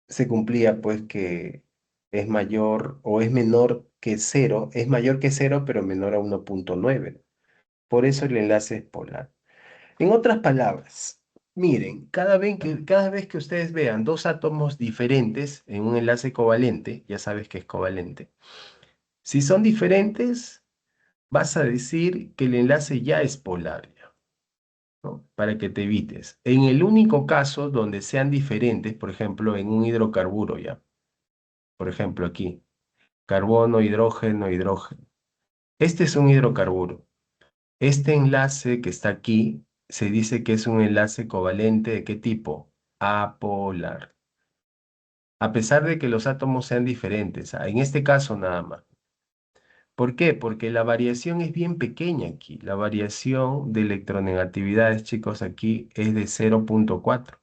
se cumplía pues que es mayor o es menor que cero, es mayor que cero pero menor a 1,9. Por eso el enlace es polar. En otras palabras, miren, cada vez que ustedes vean dos átomos diferentes en un enlace covalente, ya sabes que es covalente, si son diferentes, vas a decir que el enlace ya es polar. ¿no? Para que te evites. En el único caso donde sean diferentes, por ejemplo, en un hidrocarburo, ¿ya? Por ejemplo, aquí, carbono, hidrógeno, hidrógeno. Este es un hidrocarburo. Este enlace que está aquí se dice que es un enlace covalente ¿de qué tipo? Apolar. A pesar de que los átomos sean diferentes, en este caso nada más. ¿Por qué? Porque la variación es bien pequeña aquí. La variación de electronegatividades, chicos, aquí es de 0,4.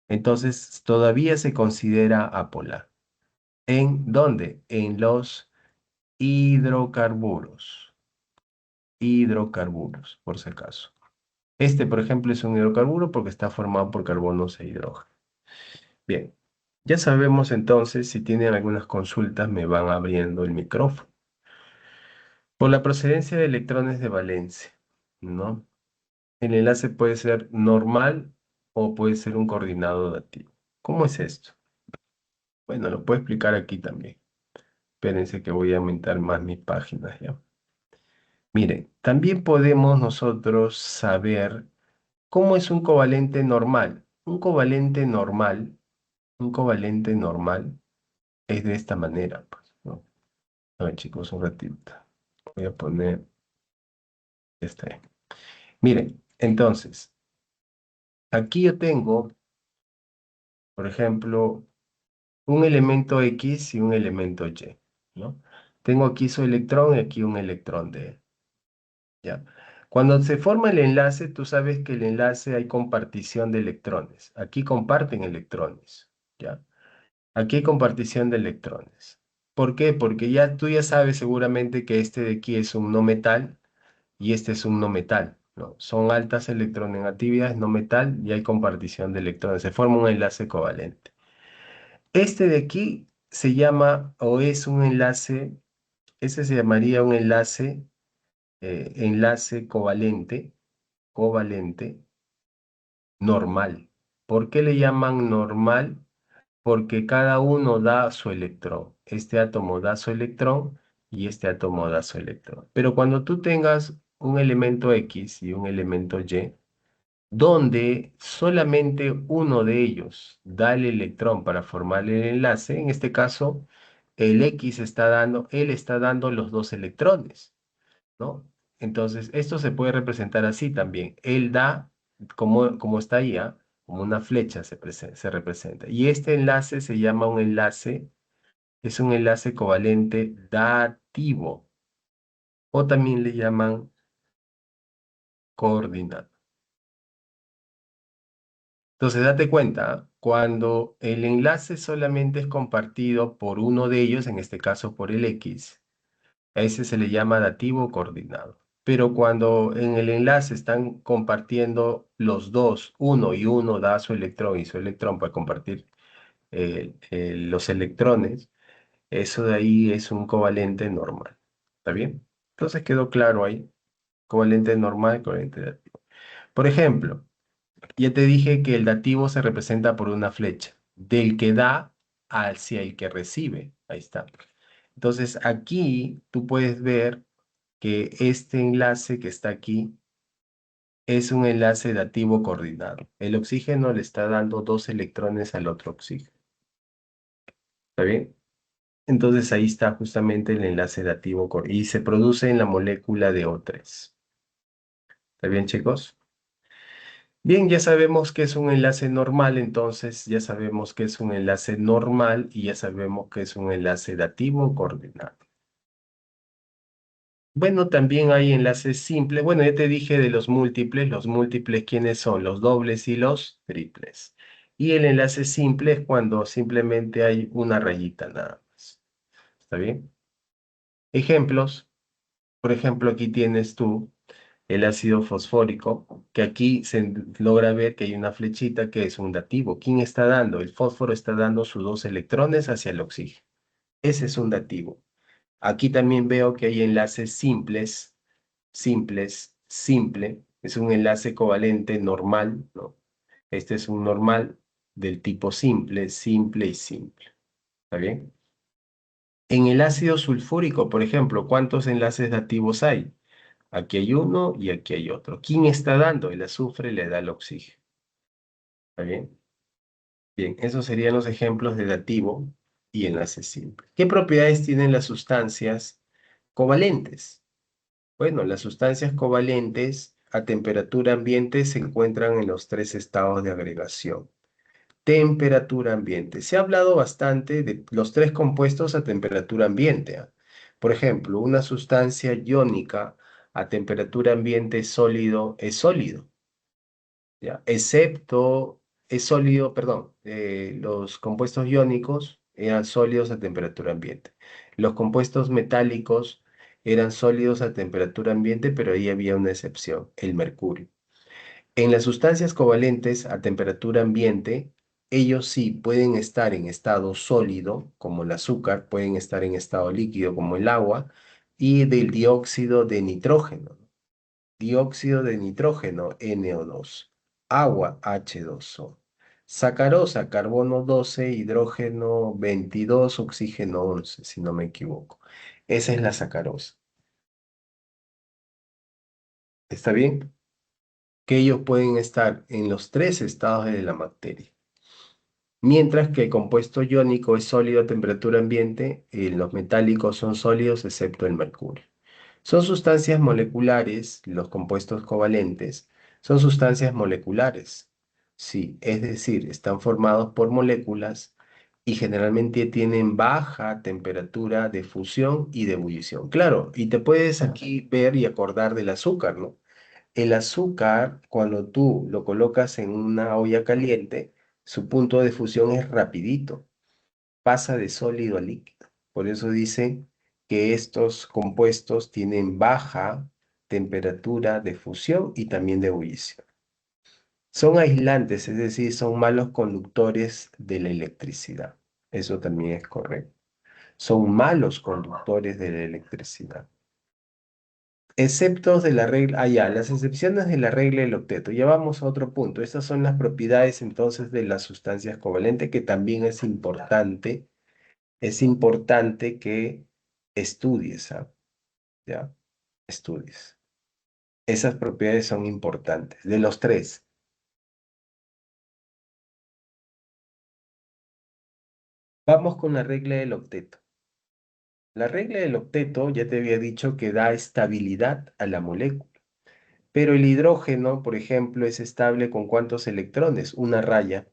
Entonces, todavía se considera apolar. ¿En dónde? En los hidrocarburos. Hidrocarburos, por si acaso. Este, por ejemplo, es un hidrocarburo porque está formado por carbonos e hidrógeno. Bien, ya sabemos entonces, si tienen algunas consultas, me van abriendo el micrófono. Por la procedencia de electrones de valencia, ¿no? El enlace puede ser normal o puede ser un coordinado dativo. ¿Cómo es esto? Bueno, lo puedo explicar aquí también. Espérense que voy a aumentar más mis páginas ya. Miren, también podemos nosotros saber cómo es un covalente normal. Un covalente normal es de esta manera, pues, ¿no? A ver, chicos, un ratito. Voy a poner este. Miren, entonces, aquí yo tengo, por ejemplo, un elemento X y un elemento Y, ¿no? Tengo aquí su electrón y aquí un electrón de él, ¿ya? Cuando se forma el enlace, tú sabes que el enlace hay compartición de electrones. Aquí comparten electrones, ¿ya? Aquí hay compartición de electrones. ¿Por qué? Porque ya tú ya sabes seguramente que este de aquí es un no metal y este es un no metal, ¿no? Son altas electronegatividades, no metal, y hay compartición de electrones. Se forma un enlace covalente. Este de aquí se llama o es un enlace, ese se llamaría un enlace, enlace covalente normal. ¿Por qué le llaman normal? Porque cada uno da su electrón. Este átomo da su electrón y este átomo da su electrón. Pero cuando tú tengas un elemento X y un elemento Y, donde solamente uno de ellos da el electrón para formar el enlace, en este caso, el X está dando, él está dando los dos electrones, ¿no? Entonces, esto se puede representar así también. Él da, como está ahí, ¿ah? Como una flecha se representa. Y este enlace se llama un enlace, es un enlace covalente dativo, o también le llaman coordinado. Entonces, date cuenta, ¿ah? Cuando el enlace solamente es compartido por uno de ellos, en este caso por el X, a ese se le llama dativo coordinado. Pero cuando en el enlace están compartiendo los dos, uno y uno da su electrón y su electrón para compartir los electrones, eso de ahí es un covalente normal. ¿Está bien? Entonces quedó claro ahí, covalente normal, covalente dativo. Por ejemplo, ya te dije que el dativo se representa por una flecha, del que da hacia el que recibe. Ahí está. Entonces aquí tú puedes ver que este enlace que está aquí es un enlace dativo coordinado. El oxígeno le está dando dos electrones al otro oxígeno. ¿Está bien? Entonces ahí está justamente el enlace dativo y se produce en la molécula de O3. ¿Está bien, chicos? Bien, ya sabemos que es un enlace normal, entonces ya sabemos que es un enlace normal y ya sabemos que es un enlace dativo coordinado. Bueno, también hay enlaces simples. Bueno, ya te dije de los múltiples. Los múltiples, ¿quiénes son? Los dobles y los triples. Y el enlace simple es cuando simplemente hay una rayita nada más. ¿Está bien? Ejemplos. Por ejemplo, aquí tienes tú el ácido fosfórico, que aquí se logra ver que hay una flechita que es un dativo. ¿Quién está dando? El fósforo está dando sus dos electrones hacia el oxígeno. Ese es un dativo. Aquí también veo que hay enlaces simple, es un enlace covalente normal, ¿no? Este es un normal del tipo simple, simple y simple. ¿Está bien? En el ácido sulfúrico, por ejemplo, ¿cuántos enlaces dativos hay? Aquí hay uno y aquí hay otro. ¿Quién está dando? El azufre le da el oxígeno. ¿Está bien? Bien, esos serían los ejemplos de dativo y enlace simple. ¿Qué propiedades tienen las sustancias covalentes? Bueno, las sustancias covalentes a temperatura ambiente se encuentran en los tres estados de agregación. Temperatura ambiente. Se ha hablado bastante de los tres compuestos a temperatura ambiente. ¿Ah? Por ejemplo, una sustancia iónica a temperatura ambiente sólido es sólido, ¿ya? Excepto, es sólido, perdón, los compuestos iónicos eran sólidos a temperatura ambiente. Los compuestos metálicos eran sólidos a temperatura ambiente, pero ahí había una excepción, el mercurio. En las sustancias covalentes a temperatura ambiente, ellos sí pueden estar en estado sólido, como el azúcar, pueden estar en estado líquido, como el agua, y del dióxido de nitrógeno. Dióxido de nitrógeno, NO2. Agua, H2O. Sacarosa, carbono 12, hidrógeno 22, oxígeno 11, si no me equivoco. Esa es la sacarosa. ¿Está bien? Que ellos pueden estar en los tres estados de la materia. Mientras que el compuesto iónico es sólido a temperatura ambiente, los metálicos son sólidos excepto el mercurio. Son sustancias moleculares, los compuestos covalentes, son sustancias moleculares. Sí, es decir, están formados por moléculas y generalmente tienen baja temperatura de fusión y de ebullición. Claro, y te puedes aquí ver y acordar del azúcar, ¿no? El azúcar, cuando tú lo colocas en una olla caliente, su punto de fusión es rapidito, pasa de sólido a líquido. Por eso dice que estos compuestos tienen baja temperatura de fusión y también de ebullición. Son aislantes, es decir, son malos conductores de la electricidad. Eso también es correcto. Son malos conductores de la electricidad. Exceptos de la regla, ya, las excepciones de la regla del octeto. Ya vamos a otro punto. Estas son las propiedades entonces de las sustancias covalentes que también es importante que estudies, ¿ah? ¿Ya? Estudies. Esas propiedades son importantes. De los tres, vamos con la regla del octeto. La regla del octeto ya te había dicho que da estabilidad a la molécula. Pero el hidrógeno, por ejemplo, es estable con ¿cuántos electrones? Una raya.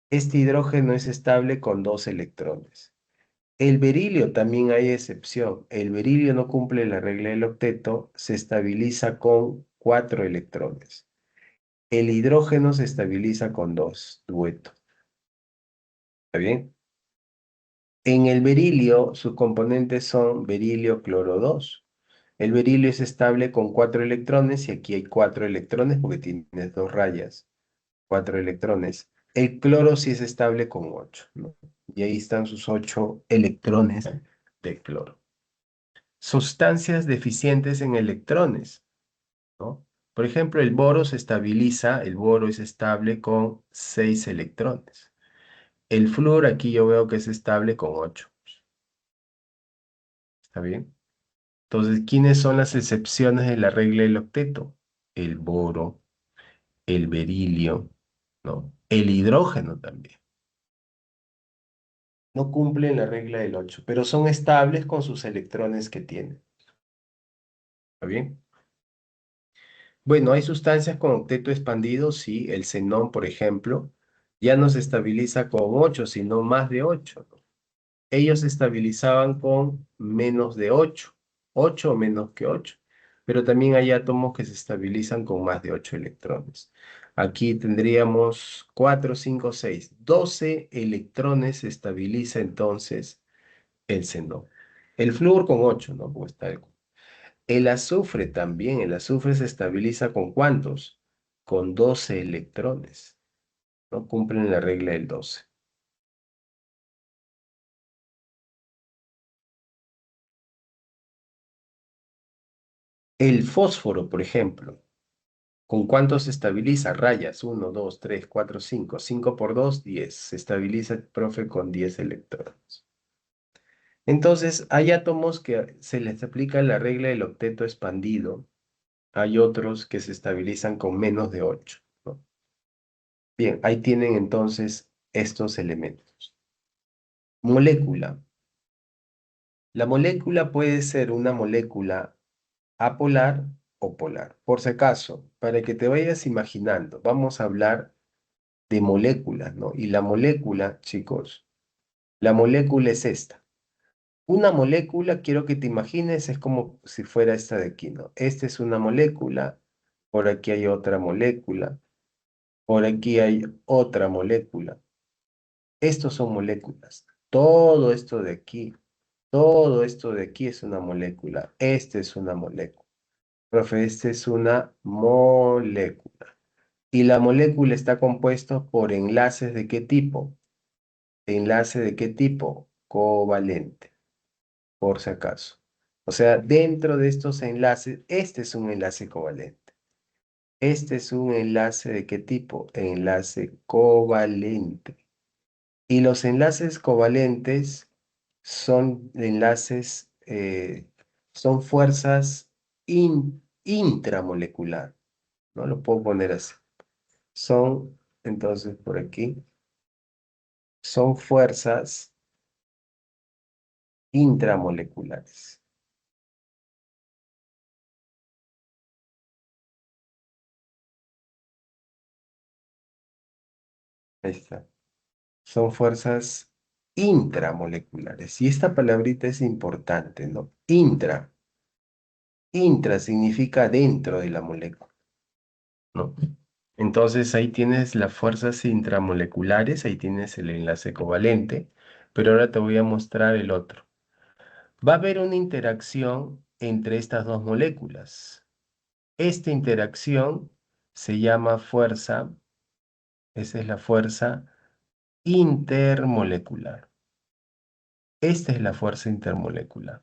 Este hidrógeno es estable con 2 electrones. El berilio también hay excepción. El berilio no cumple la regla del octeto, se estabiliza con 4 electrones. El hidrógeno se estabiliza con 2, dueto. ¿Está bien? En el berilio, sus componentes son berilio cloro 2. El berilio es estable con 4 electrones y aquí hay 4 electrones porque tienes 2 rayas. 4 electrones. El cloro sí es estable con 8, ¿no? Y ahí están sus 8 electrones de cloro. Sustancias deficientes en electrones, ¿no? Por ejemplo, el boro se estabiliza, el boro es estable con 6 electrones. El flúor aquí yo veo que es estable con 8. ¿Está bien? Entonces, ¿quiénes son las excepciones de la regla del octeto? El boro, el berilio, ¿no? El hidrógeno también. No cumplen la regla del 8, pero son estables con sus electrones que tienen. ¿Está bien? Bueno, hay sustancias con octeto expandido, sí, el xenón, por ejemplo, ya no se estabiliza con 8, sino más de 8, ¿no? Ellos se estabilizaban con menos de 8, 8 o menos que 8, pero también hay átomos que se estabilizan con más de 8 electrones. Aquí tendríamos 4, 5, 6, 12 electrones se estabiliza entonces el xenón. El flúor con 8, ¿no? Pues está el azufre también. El azufre se estabiliza con ¿cuántos? Con 12 electrones. No cumplen la regla del 12. El fósforo, por ejemplo, ¿con cuántos se estabiliza? Rayas, 1, 2, 3, 4, 5. 5 por 2, 10. Se estabiliza, profe, con 10 electrones. Entonces, hay átomos que se les aplica la regla del octeto expandido Hay otros que se estabilizan con menos de 8, ¿no? Bien, ahí tienen entonces estos elementos. Molécula. La molécula puede ser una molécula apolar o polar. Por si acaso, para que te vayas imaginando, vamos a hablar de moléculas, ¿no? Y la molécula, chicos, la molécula es esta. Una molécula, quiero que te imagines, es como si fuera esta de aquí, ¿no? Esta es una molécula, por aquí hay otra molécula, por aquí hay otra molécula. Estos son moléculas. Todo esto de aquí es una molécula. Este es una molécula. Profe, esta es una molécula. Y la molécula está compuesta por enlaces ¿de qué tipo? ¿Enlace de qué tipo? Covalente, por si acaso. O sea, dentro de estos enlaces, este es un enlace covalente. Este es un enlace ¿de qué tipo? Enlace covalente. Y los enlaces covalentes son enlaces, son fuerzas intramolecular. No lo puedo poner así. Son, entonces, por aquí, son fuerzas intramoleculares. Ahí está. Son fuerzas intramoleculares. Y esta palabrita es importante, ¿no? Intra. Intra significa dentro de la molécula, ¿no? Entonces ahí tienes las fuerzas intramoleculares, ahí tienes el enlace covalente, pero ahora te voy a mostrar el otro. Va a haber una interacción entre estas dos moléculas. Esta interacción se llama fuerza, esa es la fuerza intermolecular. Esta es la fuerza intermolecular.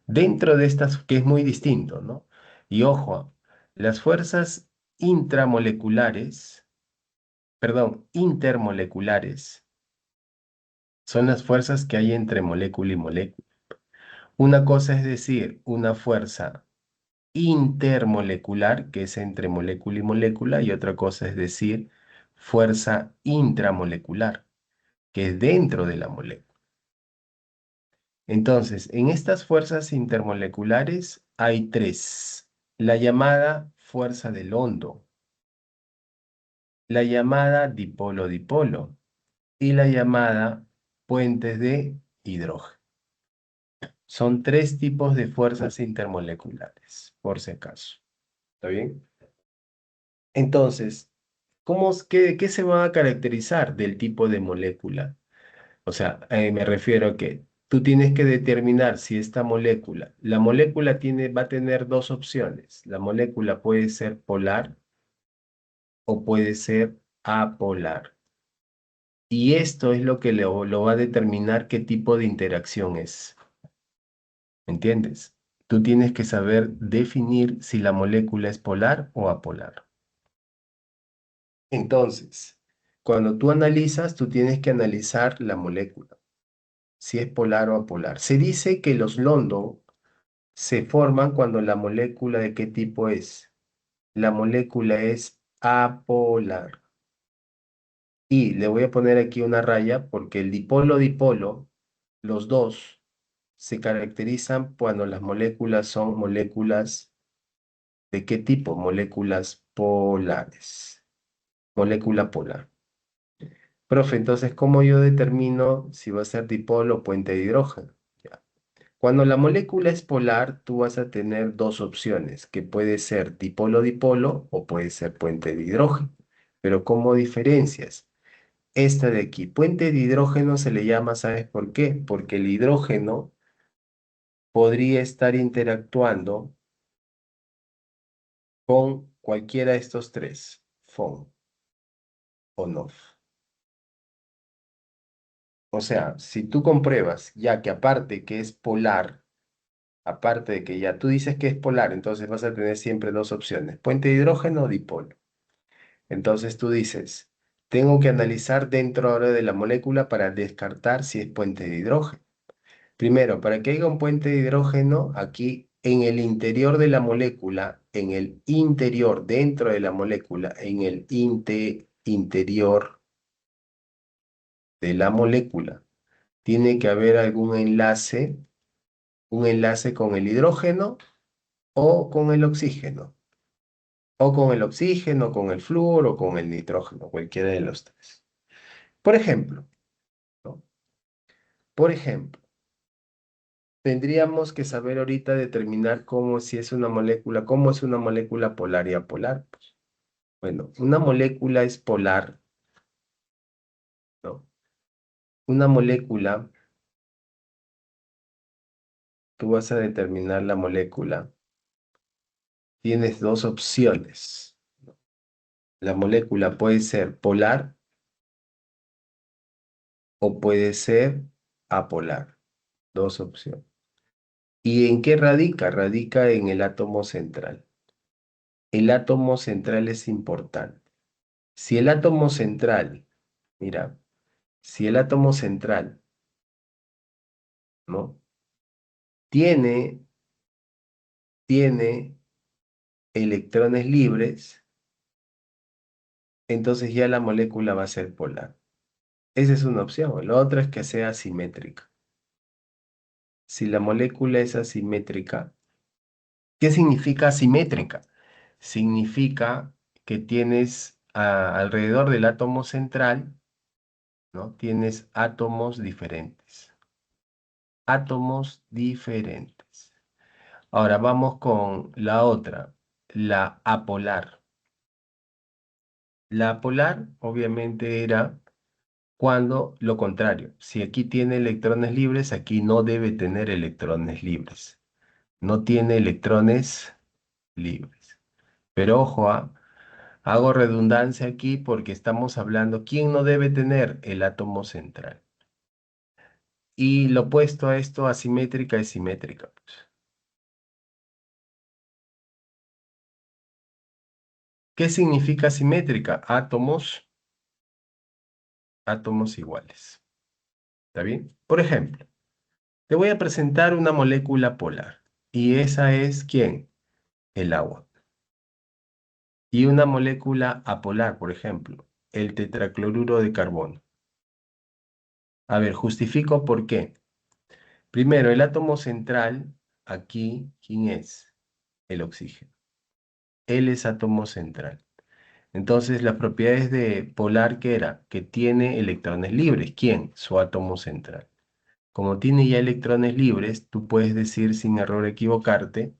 Dentro de estas, que es muy distinto, ¿no? Y ojo, las fuerzas intramoleculares, perdón, intermoleculares, son las fuerzas que hay entre molécula y molécula. Una cosa es decir, una fuerza intermolecular, que es entre molécula y molécula, y otra cosa es decir, fuerza intramolecular, que es dentro de la molécula. Entonces, en estas fuerzas intermoleculares hay tres. La llamada fuerza del hondo, la llamada dipolo-dipolo y la llamada puentes de hidrógeno. Son tres tipos de fuerzas intermoleculares, por si acaso. ¿Está bien? Entonces, qué se va a caracterizar del tipo de molécula? O sea, me refiero a que tú tienes que determinar si esta molécula, la molécula va a tener dos opciones. La molécula puede ser polar o puede ser apolar. Y esto es lo que lo va a determinar qué tipo de interacción es. ¿Entiendes? Tú tienes que saber definir si la molécula es polar o apolar. Entonces, cuando tú analizas, tú tienes que analizar la molécula, si es polar o apolar. Se dice que los London se forman cuando la molécula ¿de qué tipo es? La molécula es apolar. Y le voy a poner aquí una raya porque el dipolo-dipolo, los dos, se caracterizan cuando las moléculas son moléculas ¿de qué tipo? Moléculas polares. Molécula polar. Profe, entonces, ¿cómo yo determino si va a ser dipolo o puente de hidrógeno? Ya. Cuando la molécula es polar, tú vas a tener dos opciones, que puede ser dipolo-dipolo o puede ser puente de hidrógeno. Pero ¿cómo diferencias? Esta de aquí, puente de hidrógeno se le llama, ¿sabes por qué? Porque el hidrógeno podría estar interactuando con cualquiera de estos tres, FON o NOF. O sea, si tú compruebas ya que aparte que es polar, aparte de que ya tú dices que es polar, entonces vas a tener siempre dos opciones, puente de hidrógeno o dipolo. Entonces tú dices, tengo que analizar dentro ahora de la molécula para descartar si es puente de hidrógeno. Primero, para que haya un puente de hidrógeno, aquí en el interior de la molécula, en el interior, dentro de la molécula, en el interior de la molécula, tiene que haber algún enlace, un enlace con el hidrógeno o con el oxígeno, o con el oxígeno, con el flúor o con el nitrógeno, cualquiera de los tres. Por ejemplo, ¿no? Por ejemplo, tendríamos que saber ahorita determinar cómo si es una molécula, cómo es una molécula polar y apolar. Pues, bueno, una molécula es polar, ¿no? Una molécula, tú vas a determinar la molécula. Tienes dos opciones. La molécula puede ser polar o puede ser apolar. Dos opciones. ¿Y en qué radica? Radica en el átomo central. El átomo central es importante. Si el átomo central, mira, si el átomo central, ¿no? Tiene, tiene electrones libres, entonces ya la molécula va a ser polar. Esa es una opción. La otra es que sea asimétrica. Si la molécula es asimétrica, ¿qué significa asimétrica? Significa que tienes alrededor del átomo central, ¿no? Tienes átomos diferentes. Átomos diferentes. Ahora vamos con la otra, la apolar. La apolar obviamente era cuando lo contrario. Si aquí tiene electrones libres, aquí no debe tener electrones libres. No tiene electrones libres. Pero ojo, hago redundancia aquí porque estamos hablando, ¿quién no debe tener el átomo central? Y lo opuesto a esto, asimétrica es simétrica, pues. ¿Qué significa simétrica? Átomos iguales. ¿Está bien? Por ejemplo, te voy a presentar una molécula polar. Y esa es, ¿quién? El agua. Y una molécula apolar, por ejemplo, el tetracloruro de carbono. A ver, justifico por qué. Primero, el átomo central, aquí, ¿quién es? El oxígeno. Él es átomo central. Entonces, las propiedades de polar, ¿qué era? Que tiene electrones libres. ¿Quién? Su átomo central. Como tiene ya electrones libres, tú puedes decir sin error equivocarte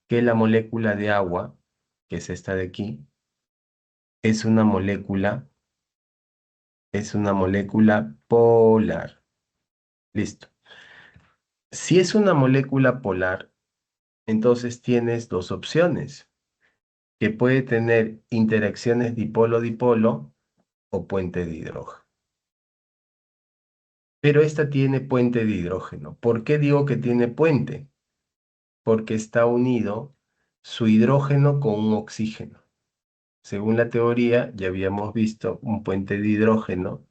que la molécula de agua, que es esta de aquí, es una molécula polar. Listo. Si es una molécula polar, entonces tienes dos opciones, que puede tener interacciones dipolo-dipolo o puente de hidrógeno. Pero esta tiene puente de hidrógeno. ¿Por qué digo que tiene puente? Porque está unido su hidrógeno con un oxígeno. Según la teoría, ya habíamos visto un puente de hidrógeno,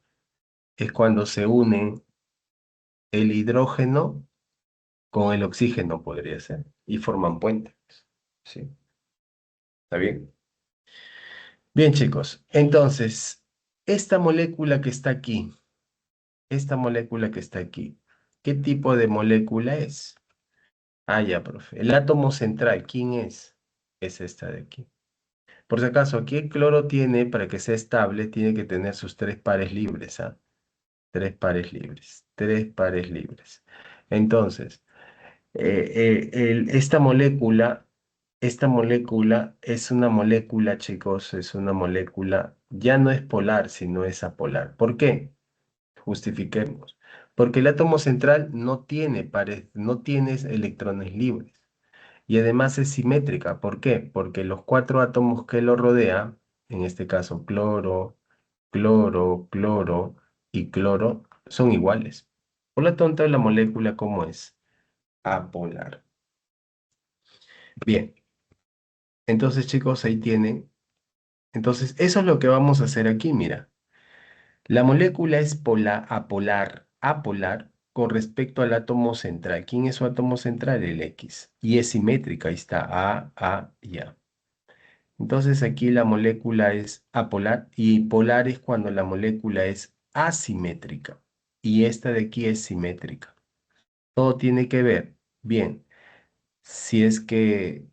es cuando se unen el hidrógeno con el oxígeno, podría ser, y forman puentes. ¿Sí? ¿Está bien? Bien, chicos. Entonces, esta molécula que está aquí, esta molécula que está aquí, ¿qué tipo de molécula es? Ah, ya, profe. El átomo central, ¿quién es? Es esta de aquí. Por si acaso, aquí el cloro tiene, para que sea estable, tiene que tener sus tres pares libres, ¿ah? Tres pares libres, tres pares libres. Entonces, esta molécula es una molécula, chicos, es una molécula, ya no es polar, sino es apolar. ¿Por qué? Justifiquemos. Porque el átomo central no tiene pares, no tiene electrones libres. Y además es simétrica. ¿Por qué? Porque los cuatro átomos que lo rodean, en este caso cloro, cloro, cloro y cloro, son iguales. Por lo tanto, la molécula, ¿cómo es? Apolar. Bien, entonces chicos, ahí tienen. Entonces, eso es lo que vamos a hacer aquí, mira. La molécula es apolar, apolar, con respecto al átomo central. ¿Quién es su átomo central? El X. Y es simétrica, ahí está, A y A. Entonces aquí la molécula es apolar y polar es cuando la molécula es asimétrica y esta de aquí es simétrica. Todo tiene que ver. Bien, si es que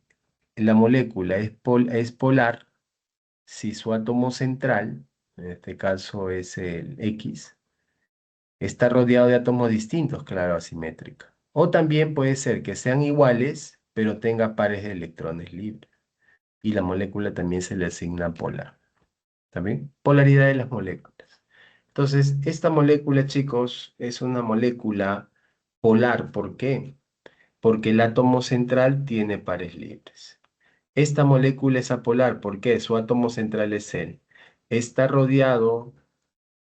la molécula es polar, si su átomo central, en este caso es el X, está rodeado de átomos distintos, claro, asimétrica. O también puede ser que sean iguales, pero tenga pares de electrones libres. Y la molécula también se le asigna polar. ¿Está bien? Polaridad de las moléculas. Entonces, esta molécula, chicos, es una molécula polar. ¿Por qué? Porque el átomo central tiene pares libres. Esta molécula es apolar. ¿Por qué? Su átomo central es él. Está rodeado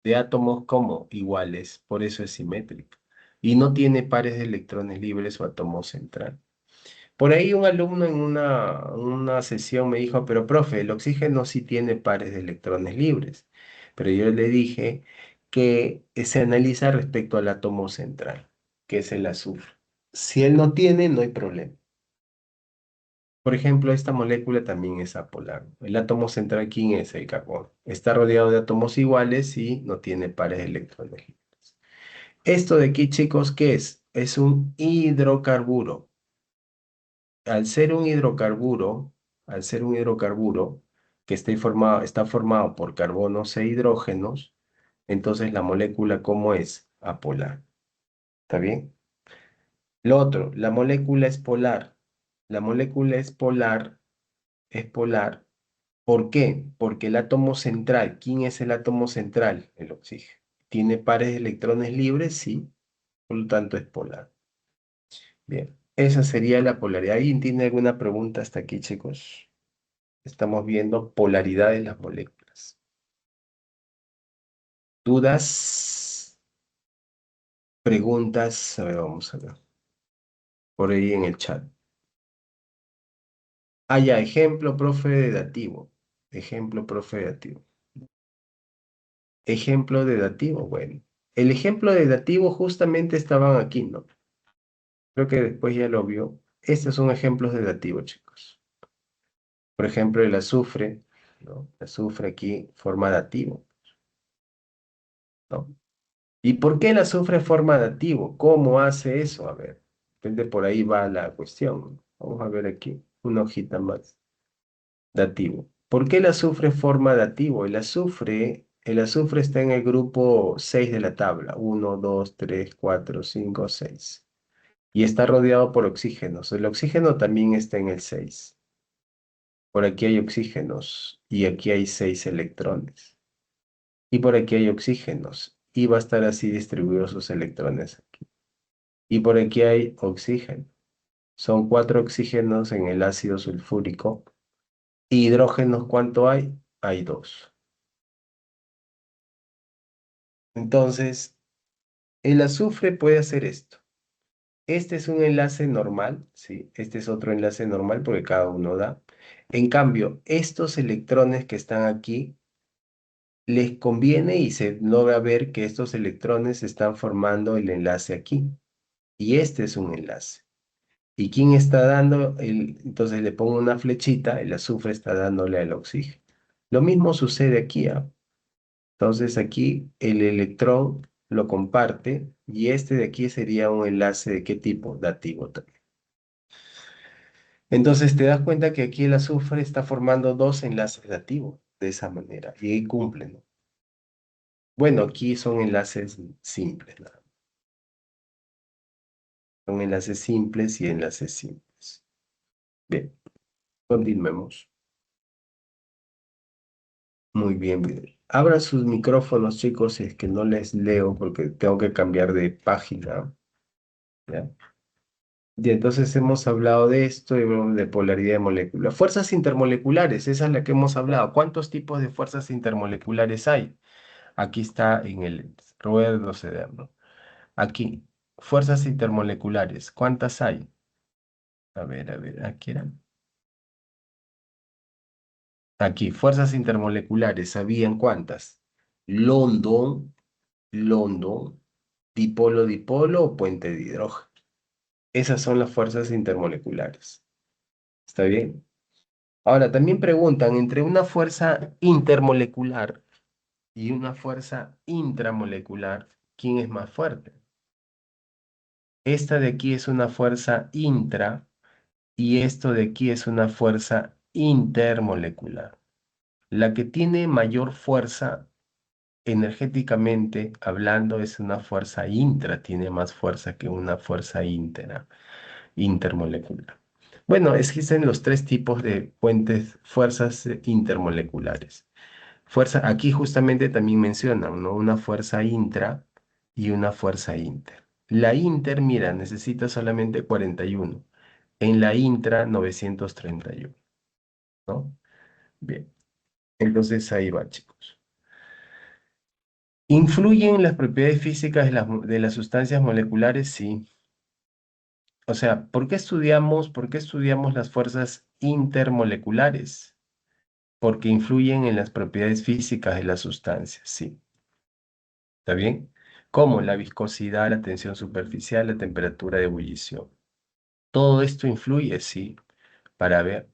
de átomos como iguales, por eso es simétrica. Y no tiene pares de electrones libres su átomo central. Por ahí un alumno en una sesión me dijo, pero profe, el oxígeno sí tiene pares de electrones libres. Pero yo le dije que se analiza respecto al átomo central, que es el azufre. Si él no tiene, no hay problema. Por ejemplo, esta molécula también es apolar. El átomo central, ¿quién es? El carbón. Está rodeado de átomos iguales y no tiene pares de electrones libres. Esto de aquí, chicos, ¿qué es? Es un hidrocarburo. Al ser un hidrocarburo que está formado por carbonos e hidrógenos, entonces la molécula, ¿cómo es? Apolar. ¿Está bien? Lo otro, la molécula es polar. La molécula es polar. ¿Por qué? Porque el átomo central, ¿quién es el átomo central? El oxígeno. ¿Tiene pares de electrones libres? Sí, por lo tanto es polar. Bien, esa sería la polaridad. ¿Alguien tiene alguna pregunta hasta aquí, chicos? Estamos viendo polaridad de las moléculas. ¿Dudas? ¿Preguntas? A ver, vamos a ver. Por ahí en el chat. Ah, ya, ejemplo, profe de dativo. Ejemplo, profe de dativo. Ejemplo de dativo, bueno. El ejemplo de dativo justamente estaban aquí, ¿no? Creo que después ya lo vio. Estos son ejemplos de dativo, chicos. Por ejemplo, el azufre, ¿no? El azufre aquí forma dativo, ¿no? ¿Y por qué el azufre forma dativo? ¿Cómo hace eso? A ver, de por ahí va la cuestión. Vamos a ver aquí, una hojita más. Dativo. ¿Por qué el azufre forma dativo? El azufre está en el grupo 6 de la tabla. Uno, 2, 3, 4, 5, 6. Y está rodeado por oxígenos. El oxígeno también está en el 6. Por aquí hay oxígenos y aquí hay 6 electrones. Y por aquí hay oxígenos. Y va a estar así distribuidos sus electrones aquí. Y por aquí hay oxígeno. Son 4 oxígenos en el ácido sulfúrico. Hidrógenos, ¿cuánto hay? Hay 2. Entonces, el azufre puede hacer esto. Este es un enlace normal, ¿sí? Este es otro enlace normal porque cada uno da. En cambio, estos electrones que están aquí, les conviene y se logra ver que estos electrones están formando el enlace aquí. Y este es un enlace. ¿Y quién está dando? Entonces le pongo una flechita, el azufre está dándole al oxígeno. Lo mismo sucede aquí, ¿ah? Entonces aquí el electrón lo comparte y este de aquí sería un enlace de qué tipo? Dativo también. Entonces te das cuenta que aquí el azufre está formando dos enlaces dativos de esa manera y ahí cumplen, ¿no? Bueno, aquí son enlaces simples, ¿no? Son enlaces simples y enlaces simples. Bien, continuemos. Muy bien, bien. Abran sus micrófonos, chicos, si es que no les leo porque tengo que cambiar de página. ¿Ya? Y entonces hemos hablado de esto y hablamos de polaridad de moléculas. Fuerzas intermoleculares, esa es la que hemos hablado. ¿Cuántos tipos de fuerzas intermoleculares hay? Aquí está en el rueda de los ¿no? Aquí, fuerzas intermoleculares, ¿cuántas hay? A ver, aquí eran. Aquí, fuerzas intermoleculares, ¿sabían cuántas? London, London, dipolo-dipolo o puente de hidrógeno. Esas son las fuerzas intermoleculares. ¿Está bien? Ahora, también preguntan entre una fuerza intermolecular y una fuerza intramolecular, ¿quién es más fuerte? Esta de aquí es una fuerza intra y esto de aquí es una fuerza intermolecular. La que tiene mayor fuerza energéticamente hablando es una fuerza intra, tiene más fuerza que una fuerza intermolecular. Bueno, existen los tres tipos de puentes, fuerzas intermoleculares. Fuerza, aquí justamente también mencionan, ¿no? Una fuerza intra y una fuerza inter. La inter, mira, necesita solamente 41. En la intra, 931, ¿no? Bien, entonces ahí va, chicos. ¿Influyen las propiedades físicas de las sustancias moleculares? Sí. O sea, ¿por qué estudiamos las fuerzas intermoleculares? Porque influyen en las propiedades físicas de las sustancias, sí. ¿Está bien? Como la viscosidad, la tensión superficial, la temperatura de ebullición. Todo esto influye, sí, para ver.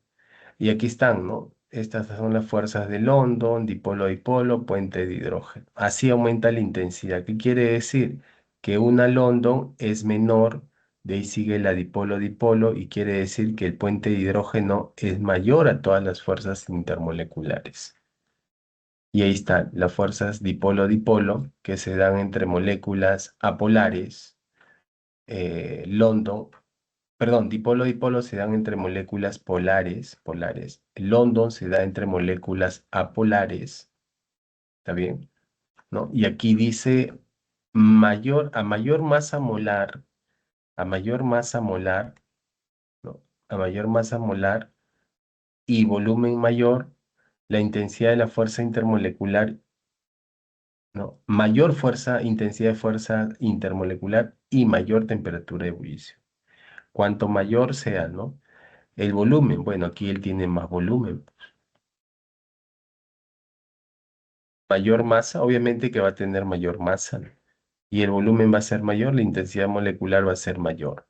Y aquí están, ¿no? Estas son las fuerzas de London, dipolo-dipolo, puente de hidrógeno. Así aumenta la intensidad. ¿Qué quiere decir? Que una London es menor, de ahí sigue la dipolo-dipolo, y quiere decir que el puente de hidrógeno es mayor a todas las fuerzas intermoleculares. Y ahí están las fuerzas dipolo-dipolo que se dan entre moléculas apolares. London, perdón, dipolo-dipolo se dan entre moléculas polares. London se da entre moléculas apolares, ¿está bien? ¿No? Y aquí dice a mayor masa molar, a mayor masa molar, ¿no? A mayor masa molar y volumen mayor, la intensidad de la fuerza intermolecular, ¿no? Mayor fuerza, intensidad de fuerza intermolecular y mayor temperatura de ebullición. Cuanto mayor sea, ¿no? El volumen, bueno, aquí él tiene más volumen. Mayor masa, obviamente que va a tener mayor masa, ¿no? Y el volumen va a ser mayor, la intensidad molecular va a ser mayor.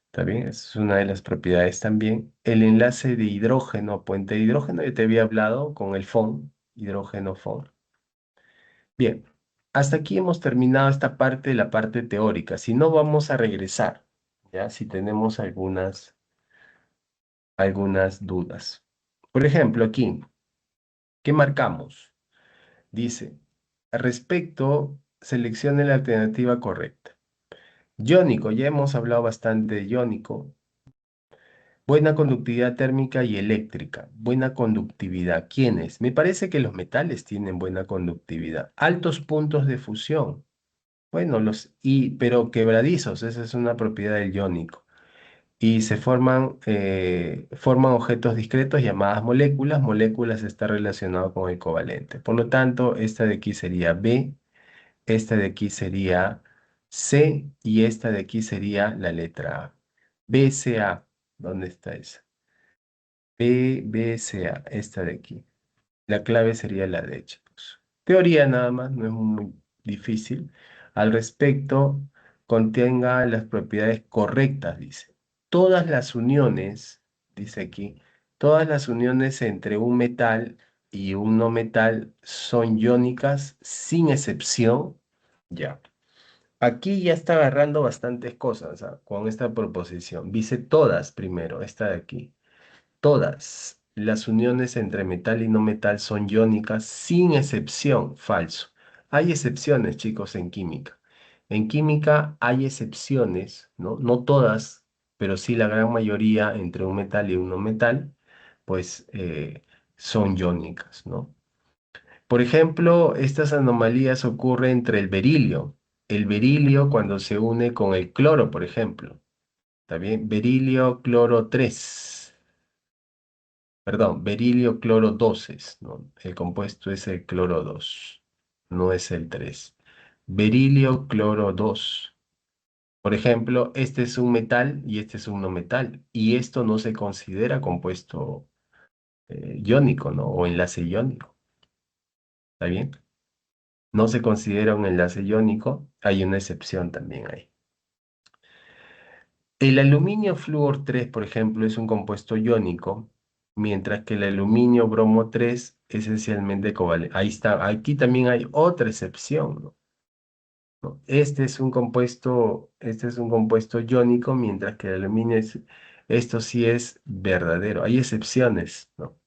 ¿Está bien? Esa es una de las propiedades también. El enlace de hidrógeno, puente de hidrógeno, yo te había hablado con el FON, hidrógeno-FON. Bien, hasta aquí hemos terminado esta parte, la parte teórica. Si no, vamos a regresar, ¿ya? Si tenemos algunas dudas. Por ejemplo, aquí, ¿qué marcamos? Dice, al respecto, seleccione la alternativa correcta. Iónico, ya hemos hablado bastante de iónico. Buena conductividad térmica y eléctrica. Buena conductividad. ¿Quiénes? Me parece que los metales tienen buena conductividad. Altos puntos de fusión. Bueno, pero quebradizos, esa es una propiedad del iónico. Y forman objetos discretos llamadas moléculas. Moléculas está relacionado con el covalente. Por lo tanto, esta de aquí sería B. Esta de aquí sería C y esta de aquí sería la letra A. BCA, ¿dónde está esa? BCA, esta de aquí. La clave sería la D, chicos. Teoría nada más, no es muy difícil. Al respecto, contenga las propiedades correctas, dice. Todas las uniones, dice aquí, todas las uniones entre un metal y un no metal son iónicas sin excepción. Ya. Aquí ya está agarrando bastantes cosas, con esta proposición. Dice todas primero, esta de aquí. Todas las uniones entre metal y no metal son iónicas, sin excepción. Falso. Hay excepciones, chicos, en química. En química hay excepciones, ¿no? No todas, pero sí la gran mayoría entre un metal y un no metal, pues son iónicas, ¿no? Por ejemplo, estas anomalías ocurren entre el berilio. El berilio cuando se une con el cloro, por ejemplo. ¿Está bien? Berilio, cloro 3. Perdón, berilio, cloro 12, ¿no? El compuesto es el cloro 2, no es el 3. Berilio, cloro 2. Por ejemplo, este es un metal y este es un no metal. Y esto no se considera compuesto iónico, ¿no? O enlace iónico. ¿Está bien? No se considera un enlace iónico, hay una excepción también ahí. El aluminio flúor 3, por ejemplo, es un compuesto iónico, mientras que el aluminio bromo 3 es esencialmente covalente. Ahí está, aquí también hay otra excepción, ¿no? ¿No? Este es un compuesto iónico, mientras que el aluminio esto sí es verdadero. Hay excepciones, ¿no?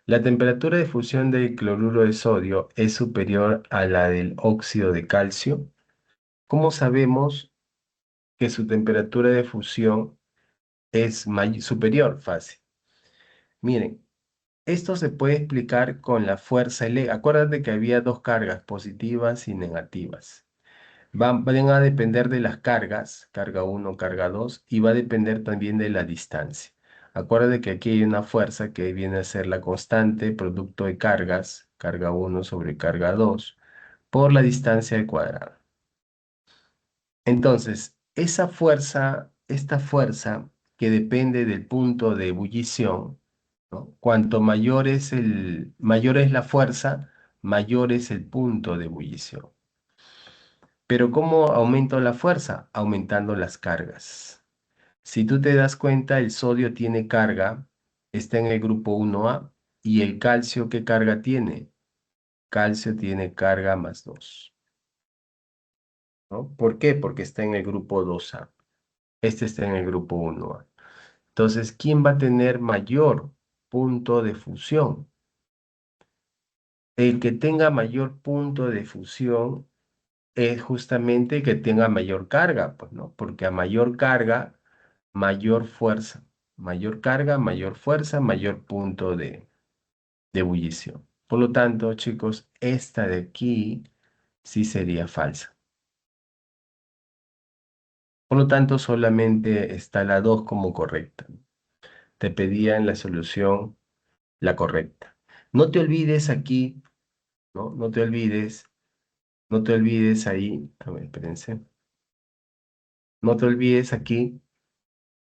La temperatura de fusión del cloruro de sodio es superior a la del óxido de calcio. ¿Cómo sabemos que su temperatura de fusión es superior? Fácil. Miren, esto se puede explicar con la fuerza eléctrica. Acuérdate que había dos cargas, positivas y negativas. Van a depender de las cargas, carga uno, carga 2, y va a depender también de la distancia. Acuérdate que aquí hay una fuerza que viene a ser la constante producto de cargas, carga uno sobre carga 2 por la distancia al cuadrado. Entonces, esta fuerza que depende del punto de ebullición, ¿no? Cuanto mayor es la fuerza, mayor es el punto de ebullición. Pero ¿cómo aumento la fuerza? Aumentando las cargas. Si tú te das cuenta, el sodio tiene carga, está en el grupo 1A, y el calcio, ¿qué carga tiene? Calcio tiene carga más 2, ¿no? ¿Por qué? Porque está en el grupo 2A. Este está en el grupo 1A. Entonces, ¿quién va a tener mayor punto de fusión? El que tenga mayor punto de fusión es justamente que tenga mayor carga, pues, ¿no? Porque a mayor carga, mayor fuerza. Mayor carga, mayor fuerza, mayor punto de ebullición. Por lo tanto, chicos, esta de aquí sí sería falsa. Por lo tanto, solamente está la 2 como correcta. Te pedía en la solución la correcta. No te olvides aquí, ¿no? No te olvides ahí, a ver, espérense. No te olvides aquí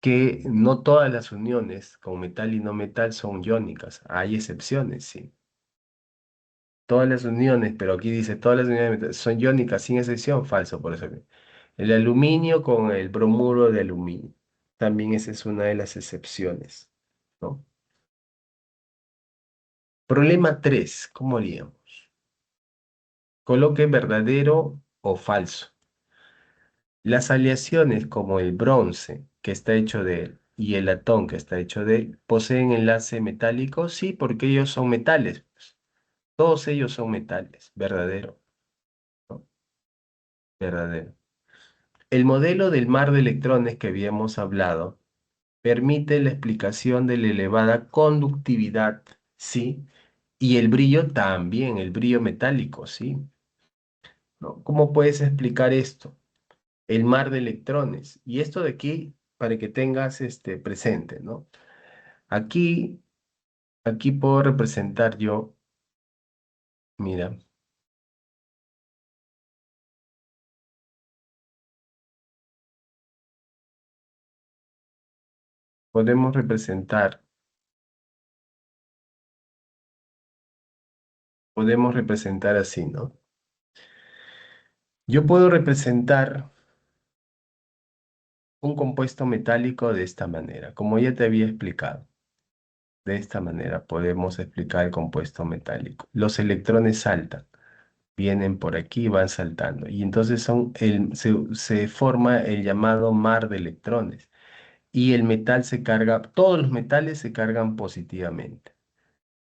que no todas las uniones con metal y no metal son iónicas. Hay excepciones, sí. Todas las uniones, pero aquí dice todas las uniones de metal son iónicas sin excepción, falso, por eso. El aluminio con el bromuro de aluminio. También esa es una de las excepciones, ¿no? Problema 3, ¿cómo haríamos? Coloque verdadero o falso. Las aleaciones como el bronce, que está hecho de él, y el latón, que está hecho de él, ¿poseen enlace metálico? Sí, porque ellos son metales, pues. Todos ellos son metales. Verdadero, ¿no? Verdadero. El modelo del mar de electrones que habíamos hablado permite la explicación de la elevada conductividad, ¿sí? Y el brillo también, el brillo metálico, ¿sí? ¿No? ¿Cómo puedes explicar esto? El mar de electrones. Y esto de aquí, para que tengas presente, ¿no? Aquí, aquí puedo representar yo, mira, podemos representar así, ¿no? Yo puedo representar un compuesto metálico de esta manera, como ya te había explicado. De esta manera podemos explicar el compuesto metálico. Los electrones saltan, vienen por aquí, van saltando, y entonces se forma el llamado mar de electrones. Y el metal se carga, todos los metales se cargan positivamente.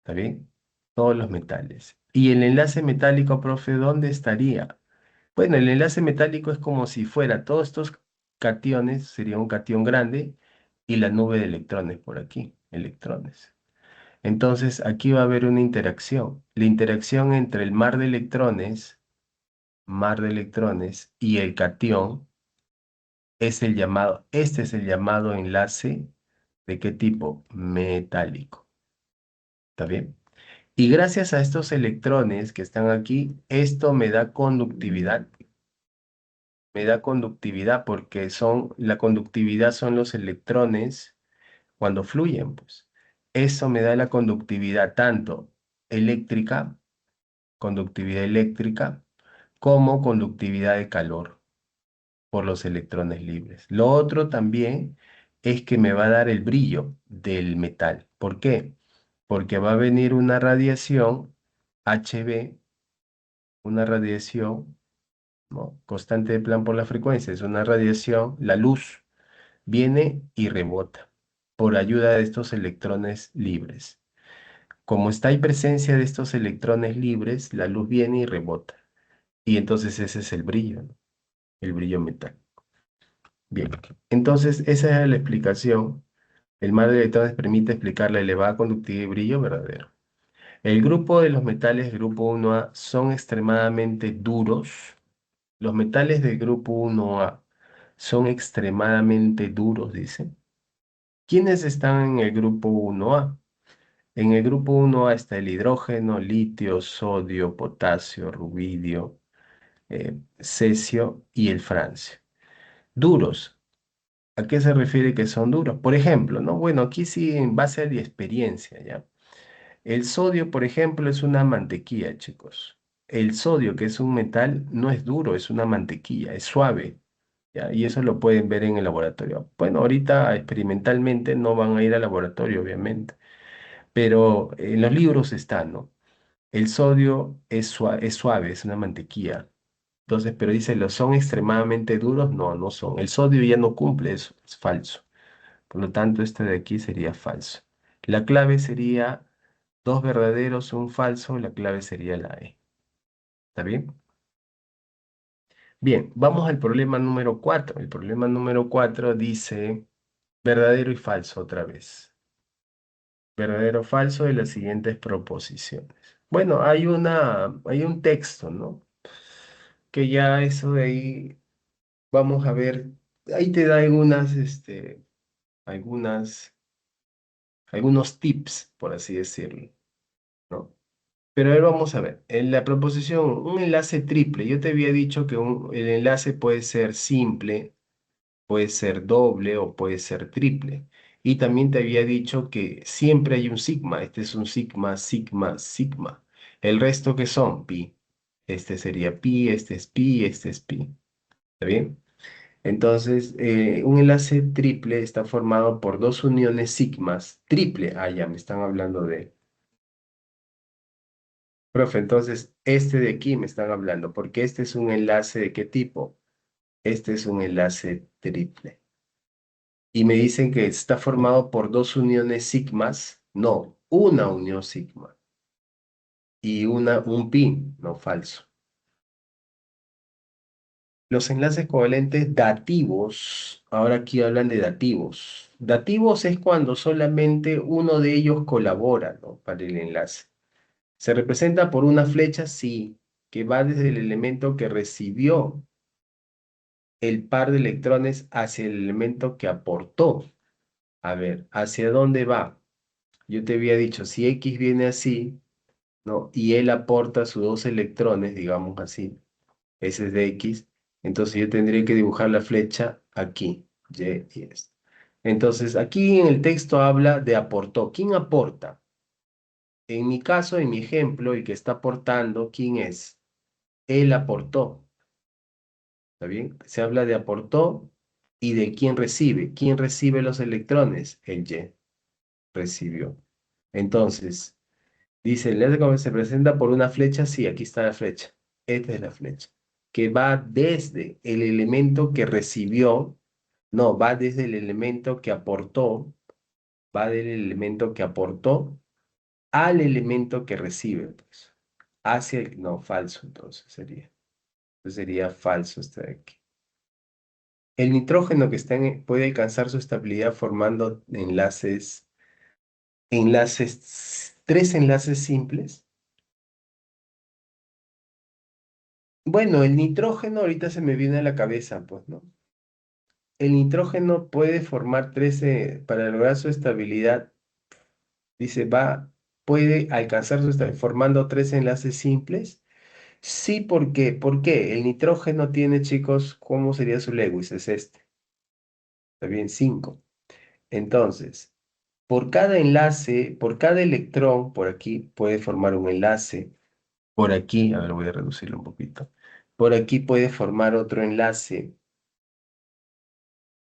¿Está bien? Todos los metales. ¿Y el enlace metálico, profe, dónde estaría? Bueno, el enlace metálico es como si fuera todos estos cationes, sería un cation grande, y la nube de electrones por aquí, electrones. Entonces, aquí va a haber una interacción. La interacción entre el mar de electrones y el cation este es el llamado enlace ¿de qué tipo? Metálico. ¿Está bien? Y gracias a estos electrones que están aquí, esto me da conductividad. Me da conductividad porque la conductividad son los electrones cuando fluyen, pues. Eso me da la conductividad tanto eléctrica conductividad eléctrica, como conductividad de calor por los electrones libres. Lo otro también es que me va a dar el brillo del metal. ¿Por qué? Porque va a venir una radiación HB, una radiación, ¿no? Constante de plan por la frecuencia, es una radiación, la luz viene y rebota por ayuda de estos electrones libres. Como está en presencia de estos electrones libres, la luz viene y rebota. Y entonces ese es el brillo, ¿no? El brillo metal. Bien, entonces esa es la explicación. El mar de electrones permite explicar la elevada conductividad y brillo verdadero. El grupo de los metales grupo 1A son extremadamente duros. Los metales del grupo 1A son extremadamente duros, dice. ¿Quiénes están en el grupo 1A? En el grupo 1A está el hidrógeno, litio, sodio, potasio, rubidio, cesio y el francio. Duros. ¿A qué se refiere que son duros? Por ejemplo, ¿no? Bueno, aquí sí en base a la experiencia, ¿ya? El sodio, por ejemplo, es una mantequilla, chicos. El sodio, que es un metal, no es duro, es una mantequilla, es suave, ¿ya? Y eso lo pueden ver en el laboratorio. Bueno, ahorita experimentalmente no van a ir al laboratorio, obviamente, pero en los libros está, ¿no? El sodio es suave, es una mantequilla. Entonces, pero dice, ¿los son extremadamente duros? No, no son. El sodio ya no cumple eso, es falso. Por lo tanto, este de aquí sería falso. La clave sería dos verdaderos, un falso, la clave sería la E. ¿Está bien? Bien, vamos al problema número 4. El problema número 4 dice verdadero y falso otra vez. Verdadero o falso de las siguientes proposiciones. Bueno, hay un texto, ¿no? Que ya eso de ahí, vamos a ver, ahí te da algunas, algunos tips, por así decirlo, ¿no? Pero a ver, vamos a ver. En la proposición, un enlace triple. Yo te había dicho que el enlace puede ser simple, puede ser doble o puede ser triple. Y también te había dicho que siempre hay un sigma. Este es un sigma, sigma, sigma. El resto que son pi. Este sería pi, este es pi, este es pi. ¿Está bien? Entonces, un enlace triple está formado por dos uniones sigmas. Triple, ah, ya me están hablando de... Profe, entonces, este de aquí me están hablando, porque este es un enlace ¿de qué tipo? Este es un enlace triple. Y me dicen que está formado por dos uniones sigmas. No, una unión sigma. Y un pi, no falso. Los enlaces covalentes dativos, ahora aquí hablan de dativos. Dativos es cuando solamente uno de ellos colabora, ¿no? Para el enlace. Se representa por una flecha, sí, que va desde el elemento que recibió el par de electrones hacia el elemento que aportó. A ver, ¿hacia dónde va? Yo te había dicho, si X viene así, ¿no? Y él aporta sus dos electrones, digamos así, ese es de X, entonces yo tendría que dibujar la flecha aquí, Y y esto. Entonces, aquí en el texto habla de aportó. ¿Quién aporta? En mi caso, en mi ejemplo, el que está aportando, ¿quién es? Él aportó. ¿Está bien? Se habla de aportó y de quién recibe. ¿Quién recibe los electrones? El Y recibió. Entonces, dice, el enlace como se presenta por una flecha. Sí, aquí está la flecha. Esta es la flecha. Que va desde el elemento que recibió. No, va desde el elemento que aportó. Va del elemento que aportó al elemento que recibe, pues. Hacia el... No, falso, entonces sería. Entonces sería falso este de aquí. El nitrógeno que está puede alcanzar su estabilidad formando tres enlaces simples. Bueno, el nitrógeno ahorita se me viene a la cabeza, pues, ¿no? El nitrógeno puede formar para lograr su estabilidad, dice, puede alcanzar su estabilidad formando tres enlaces simples. Sí, ¿por qué? ¿Por qué? El nitrógeno tiene, chicos, ¿cómo sería su Lewis? Es este. Está bien, 5. Entonces, por cada enlace, por cada electrón, por aquí puede formar un enlace. Por aquí, a ver, voy a reducirlo un poquito. Por aquí puede formar otro enlace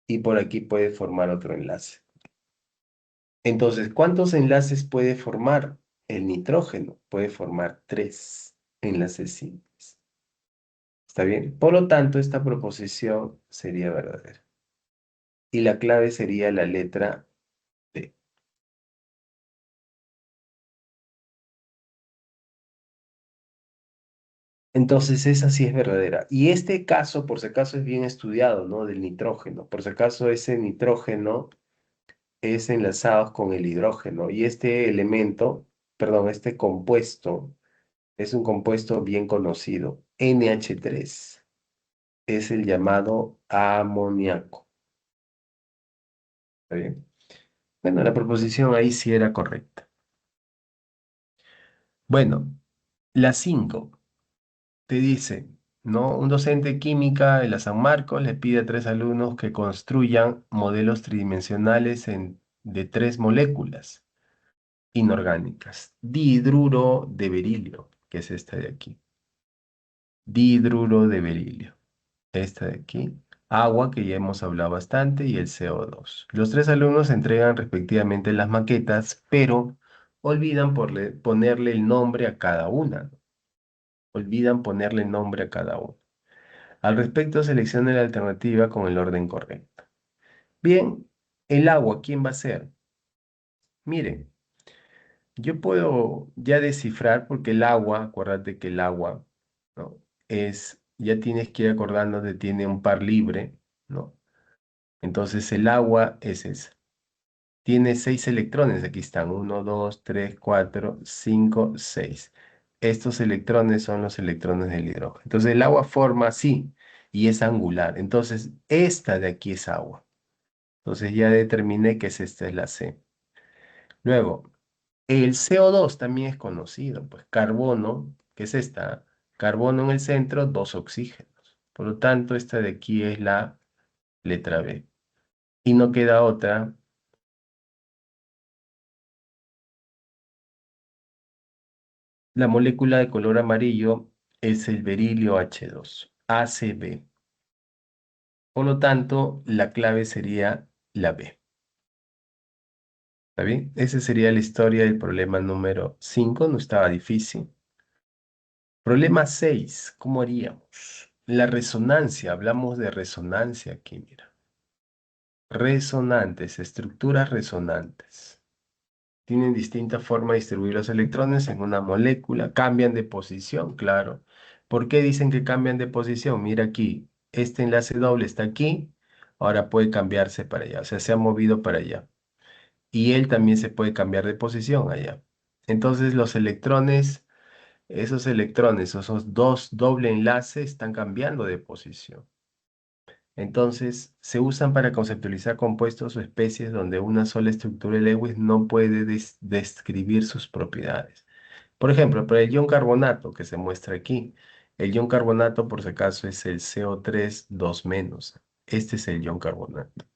y por aquí puede formar otro enlace. Entonces, ¿cuántos enlaces puede formar el nitrógeno? Puede formar 3 enlaces simples. ¿Está bien? Por lo tanto, esta proposición sería verdadera. Y la clave sería la letra D. Entonces, esa sí es verdadera. Y este caso, por si acaso, es bien estudiado, ¿no? Del nitrógeno. Por si acaso, ese nitrógeno es enlazado con el hidrógeno. Y este elemento, perdón, este compuesto, es un compuesto bien conocido, NH3. Es el llamado amoníaco. ¿Está bien? Bueno, la proposición ahí sí era correcta. Bueno, la 5 te dice, ¿no? Un docente de química de la San Marcos le pide a 3 alumnos que construyan modelos tridimensionales de 3 moléculas inorgánicas. Dihidruro de berilio, que es esta de aquí. Dihidruro de berilio. Esta de aquí, agua, que ya hemos hablado bastante, y el CO2. Los 3 alumnos entregan respectivamente las maquetas, pero olvidan ponerle el nombre a cada una, ¿no? Olvidan ponerle nombre a cada una. Al respecto, seleccione la alternativa con el orden correcto. Bien, el agua, ¿quién va a ser? Miren, yo puedo ya descifrar porque el agua, acuérdate que el agua, ¿no? Ya tienes que ir acordándote, tiene un par libre, ¿no? Entonces el agua es esa. Tiene 6 electrones. Aquí están. 1, 2, 3, 4, 5, 6. Estos electrones son los electrones del hidrógeno. Entonces el agua forma así y es angular. Entonces esta de aquí es agua. Entonces ya determiné que esta es la C. Luego, el CO2 también es conocido. Pues carbono, que es esta. Carbono en el centro, 2 oxígenos. Por lo tanto, esta de aquí es la letra B. Y no queda otra. La molécula de color amarillo es el berilio H2, ACB. Por lo tanto, la clave sería la B. ¿Está bien? Esa sería la historia del problema número 5. No estaba difícil. Problema 6. ¿Cómo haríamos? La resonancia. Hablamos de resonancia aquí, mira. Resonantes, estructuras resonantes. Tienen distinta forma de distribuir los electrones en una molécula, cambian de posición, claro. ¿Por qué dicen que cambian de posición? Mira aquí, este enlace doble está aquí, ahora puede cambiarse para allá, o sea, se ha movido para allá. Y él también se puede cambiar de posición allá. Entonces los electrones, esos dos doble enlaces están cambiando de posición. Entonces, se usan para conceptualizar compuestos o especies donde una sola estructura de Lewis no puede describir sus propiedades. Por ejemplo, para el ion carbonato que se muestra aquí, el ion carbonato por si acaso es el CO3 2 menos. Este es el ion carbonato,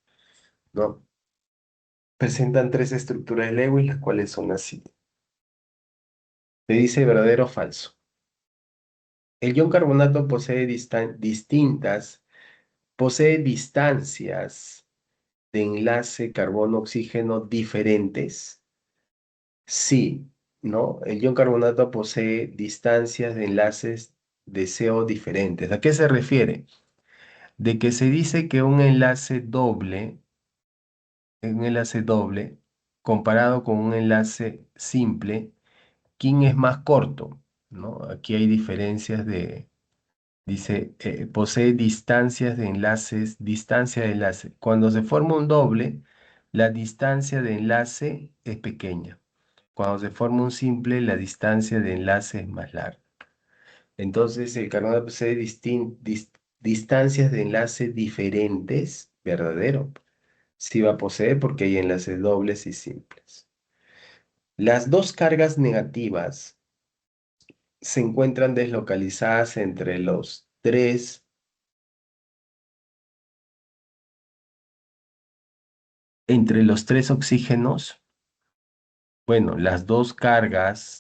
¿no? Presentan 3 estructuras de Lewis, las cuales son así. Se dice verdadero o falso. El ion carbonato posee distancias de enlace carbono-oxígeno diferentes. Sí, ¿no? El ion carbonato posee distancias de enlaces de CO diferentes. ¿A qué se refiere? De que se dice que un enlace doble, comparado con un enlace simple, ¿quién es más corto? ¿No? Aquí hay diferencias dice, posee distancia de enlace. Cuando se forma un doble, la distancia de enlace es pequeña. Cuando se forma un simple, la distancia de enlace es más larga. Entonces, el carbono posee distancias de enlace diferentes, verdadero. Sí va a poseer porque hay enlaces dobles y simples. Las dos cargas negativas se encuentran deslocalizadas entre los tres oxígenos. Bueno, las dos cargas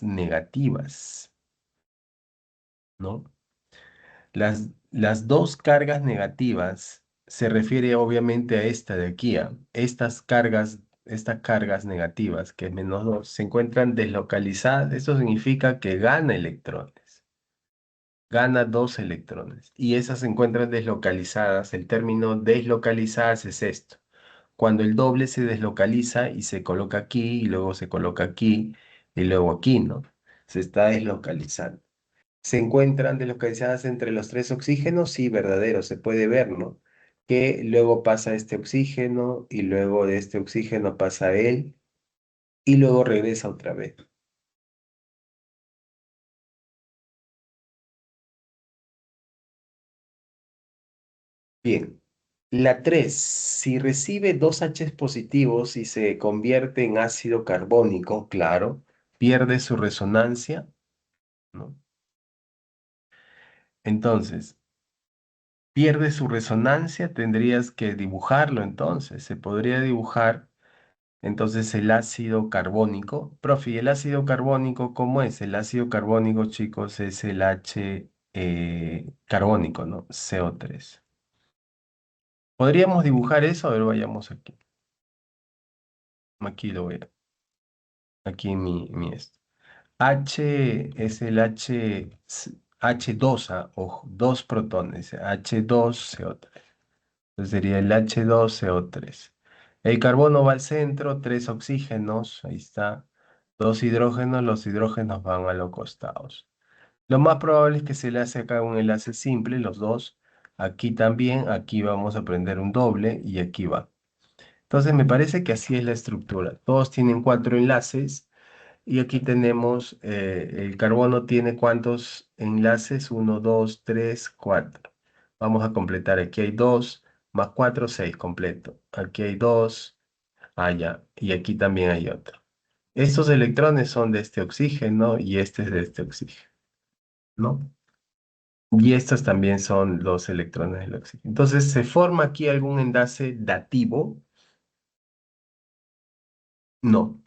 negativas, ¿no? Las dos cargas negativas se refiere obviamente a esta de aquí, estas cargas negativas, que es -2, se encuentran deslocalizadas. Esto significa que gana electrones, gana dos electrones. Y esas se encuentran deslocalizadas. El término deslocalizadas es esto. Cuando el doble se deslocaliza y se coloca aquí, y luego se coloca aquí, y luego aquí, ¿no? Se está deslocalizando. ¿Se encuentran deslocalizadas entre los tres oxígenos? Sí, verdadero, se puede ver, ¿no? Que luego pasa este oxígeno y luego de este oxígeno pasa él y luego regresa otra vez. Bien. La 3, si recibe dos H positivos y se convierte en ácido carbónico, claro, pierde su resonancia, ¿no? Entonces, pierde su resonancia, tendrías que dibujarlo entonces. Se podría dibujar entonces el ácido carbónico. Profe, ¿y el ácido carbónico cómo es? El ácido carbónico, chicos, es el H carbónico, ¿no? CO3. ¿Podríamos dibujar eso? A ver, vayamos aquí. Aquí lo voy a... Aquí mi esto. H es el H2, o dos protones, H2CO3. Entonces sería el H2CO3. El carbono va al centro, tres oxígenos, ahí está. Dos hidrógenos, los hidrógenos van a los costados. Lo más probable es que se le hace acá un enlace simple, los dos. Aquí también, aquí vamos a prender un doble y aquí va. Entonces me parece que así es la estructura. Todos tienen cuatro enlaces y aquí tenemos, el carbono tiene ¿cuántos enlaces? Uno, dos, tres, cuatro. Vamos a completar. Aquí hay dos, más cuatro, seis, completo. Aquí hay dos, ya. Y aquí también hay otro. Estos electrones son de este oxígeno y este es de este oxígeno, ¿no? Y estos también son los electrones del oxígeno. Entonces, ¿se forma aquí algún enlace dativo? No.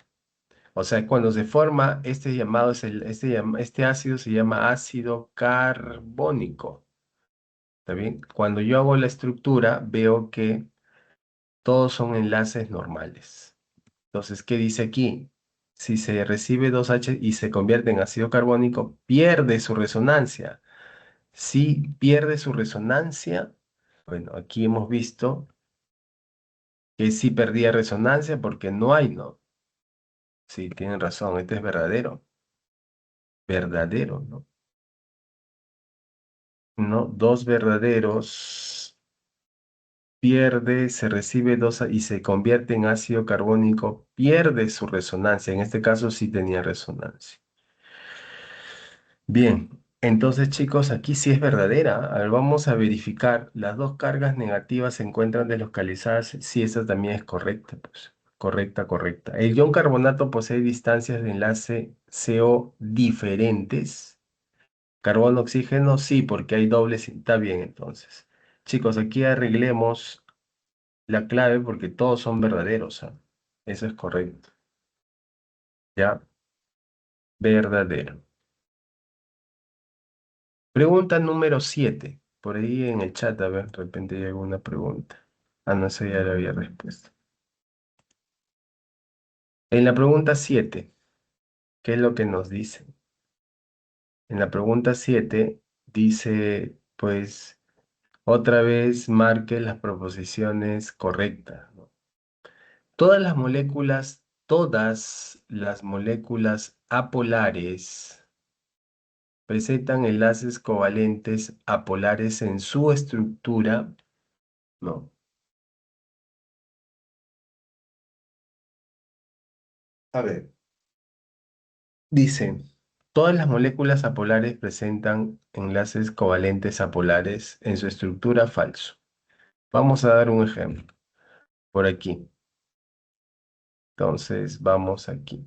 O sea, cuando se forma este llamado, este ácido se llama ácido carbónico. ¿Está bien? Cuando yo hago la estructura, veo que todos son enlaces normales. Entonces, ¿qué dice aquí? Si se recibe dos H y se convierte en ácido carbónico, pierde su resonancia. Si pierde su resonancia, bueno, aquí hemos visto que sí perdía resonancia porque no hay, ¿no? Sí, tienen razón, este es verdadero. Verdadero, ¿no? No, dos verdaderos, pierde, se recibe dos y se convierte en ácido carbónico, pierde su resonancia. En este caso sí tenía resonancia. Bien, entonces chicos, aquí sí es verdadera. A ver, vamos a verificar. Las dos cargas negativas se encuentran deslocalizadas. Sí, esa también es correcta, pues. Correcta, correcta. El ion carbonato posee distancias de enlace CO diferentes. Carbono, oxígeno, sí, porque hay dobles. Está bien, entonces. Chicos, aquí arreglemos la clave porque todos son verdaderos, ¿ah? Eso es correcto. Ya, verdadero. Pregunta número 7. Por ahí en el chat, a ver, de repente hay alguna pregunta. Ah, no, esa ya la había respuesta. En la pregunta 7, ¿qué es lo que nos dice? En la pregunta 7 dice, pues, otra vez marque las proposiciones correctas, ¿no? Todas las moléculas apolares presentan enlaces covalentes apolares en su estructura, ¿no? A ver, dice, todas las moléculas apolares presentan enlaces covalentes apolares en su estructura falso. Vamos a dar un ejemplo por aquí. Entonces, vamos aquí.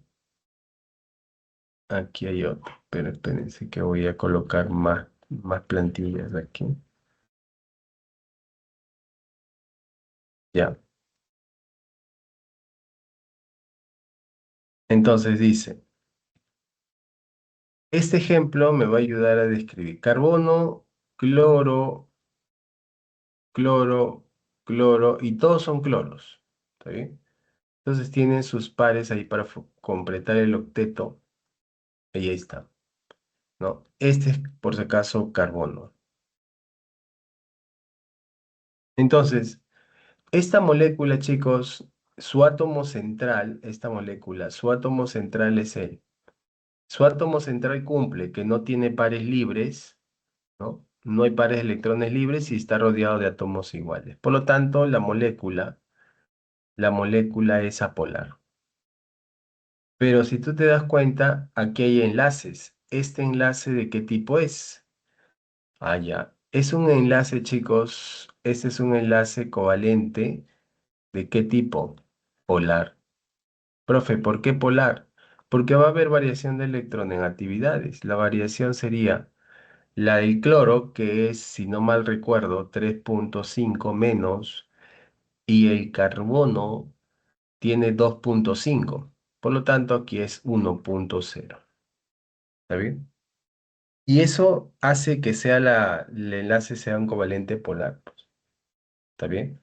Aquí hay otro, pero espérense que voy a colocar más plantillas aquí. Ya. Entonces dice, este ejemplo me va a ayudar a describir carbono, cloro, cloro, cloro, y todos son cloros. ¿Está bien? Entonces tienen sus pares ahí para completar el octeto. Y ahí está, ¿no? Este es, por si acaso, carbono. Entonces, esta molécula, chicos, su átomo central, esta molécula, su átomo central es él. Su átomo central cumple que no tiene pares libres, ¿no? No hay pares de electrones libres y está rodeado de átomos iguales. Por lo tanto, la molécula es apolar. Pero si tú te das cuenta, aquí hay enlaces. ¿Este enlace de qué tipo es? Ah, ya. Es un enlace, chicos. Este es un enlace covalente. ¿De qué tipo? Polar. Profe, ¿por qué polar? Porque va a haber variación de electronegatividades. La variación sería la del cloro, que es, si no mal recuerdo, 3,5 menos, y el carbono tiene 2,5. Por lo tanto, aquí es 1,0. ¿Está bien? Y eso hace que el enlace sea un covalente polar, pues. ¿Está bien?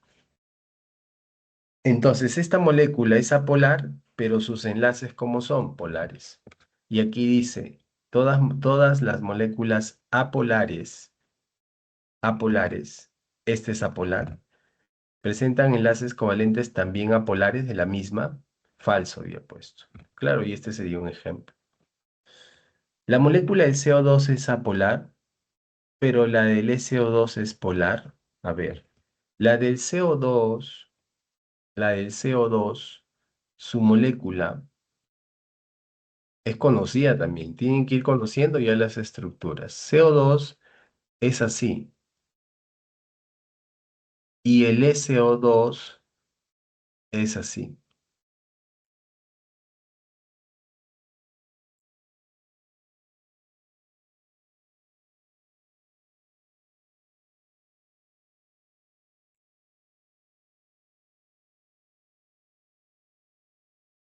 Entonces, esta molécula es apolar, pero sus enlaces, ¿cómo son? Polares. Y aquí dice, todas las moléculas apolares, este es apolar, presentan enlaces covalentes también apolares de la misma. Falso había puesto. Claro, y este sería un ejemplo. La molécula del CO2 es apolar, pero la del SO2 es polar. A ver, la del CO2, la del CO2, su molécula es conocida también. Tienen que ir conociendo ya las estructuras. CO2 es así y el SO2 es así.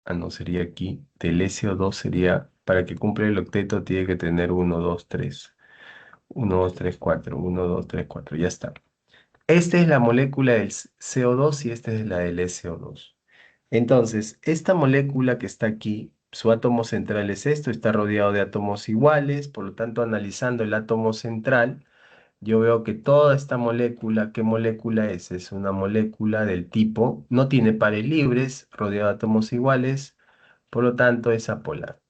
Ah, no, sería aquí. Del SO2 sería, para que cumpla el octeto, tiene que tener 1, 2, 3. 1, 2, 3, 4. 1, 2, 3, 4. Ya está. Esta es la molécula del CO2 y esta es la del SO2. Entonces, esta molécula que está aquí, su átomo central es esto, está rodeado de átomos iguales, por lo tanto, analizando el átomo central, yo veo que toda esta molécula, ¿qué molécula es? Es una molécula del tipo, no tiene pares libres, rodeado de átomos iguales, por lo tanto es apolar.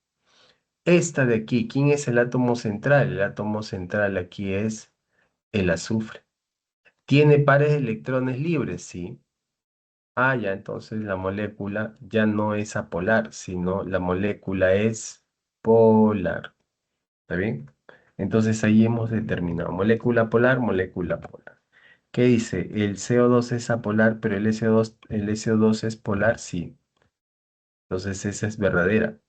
Esta de aquí, ¿quién es el átomo central? El átomo central aquí es el azufre. ¿Tiene pares de electrones libres? Sí. Ah, ya, entonces la molécula ya no es apolar, sino la molécula es polar. ¿Está bien? Entonces ahí hemos determinado molécula polar, molécula polar. ¿Qué dice? El CO2 es apolar, pero el SO2 es polar, sí. Entonces esa es verdadera.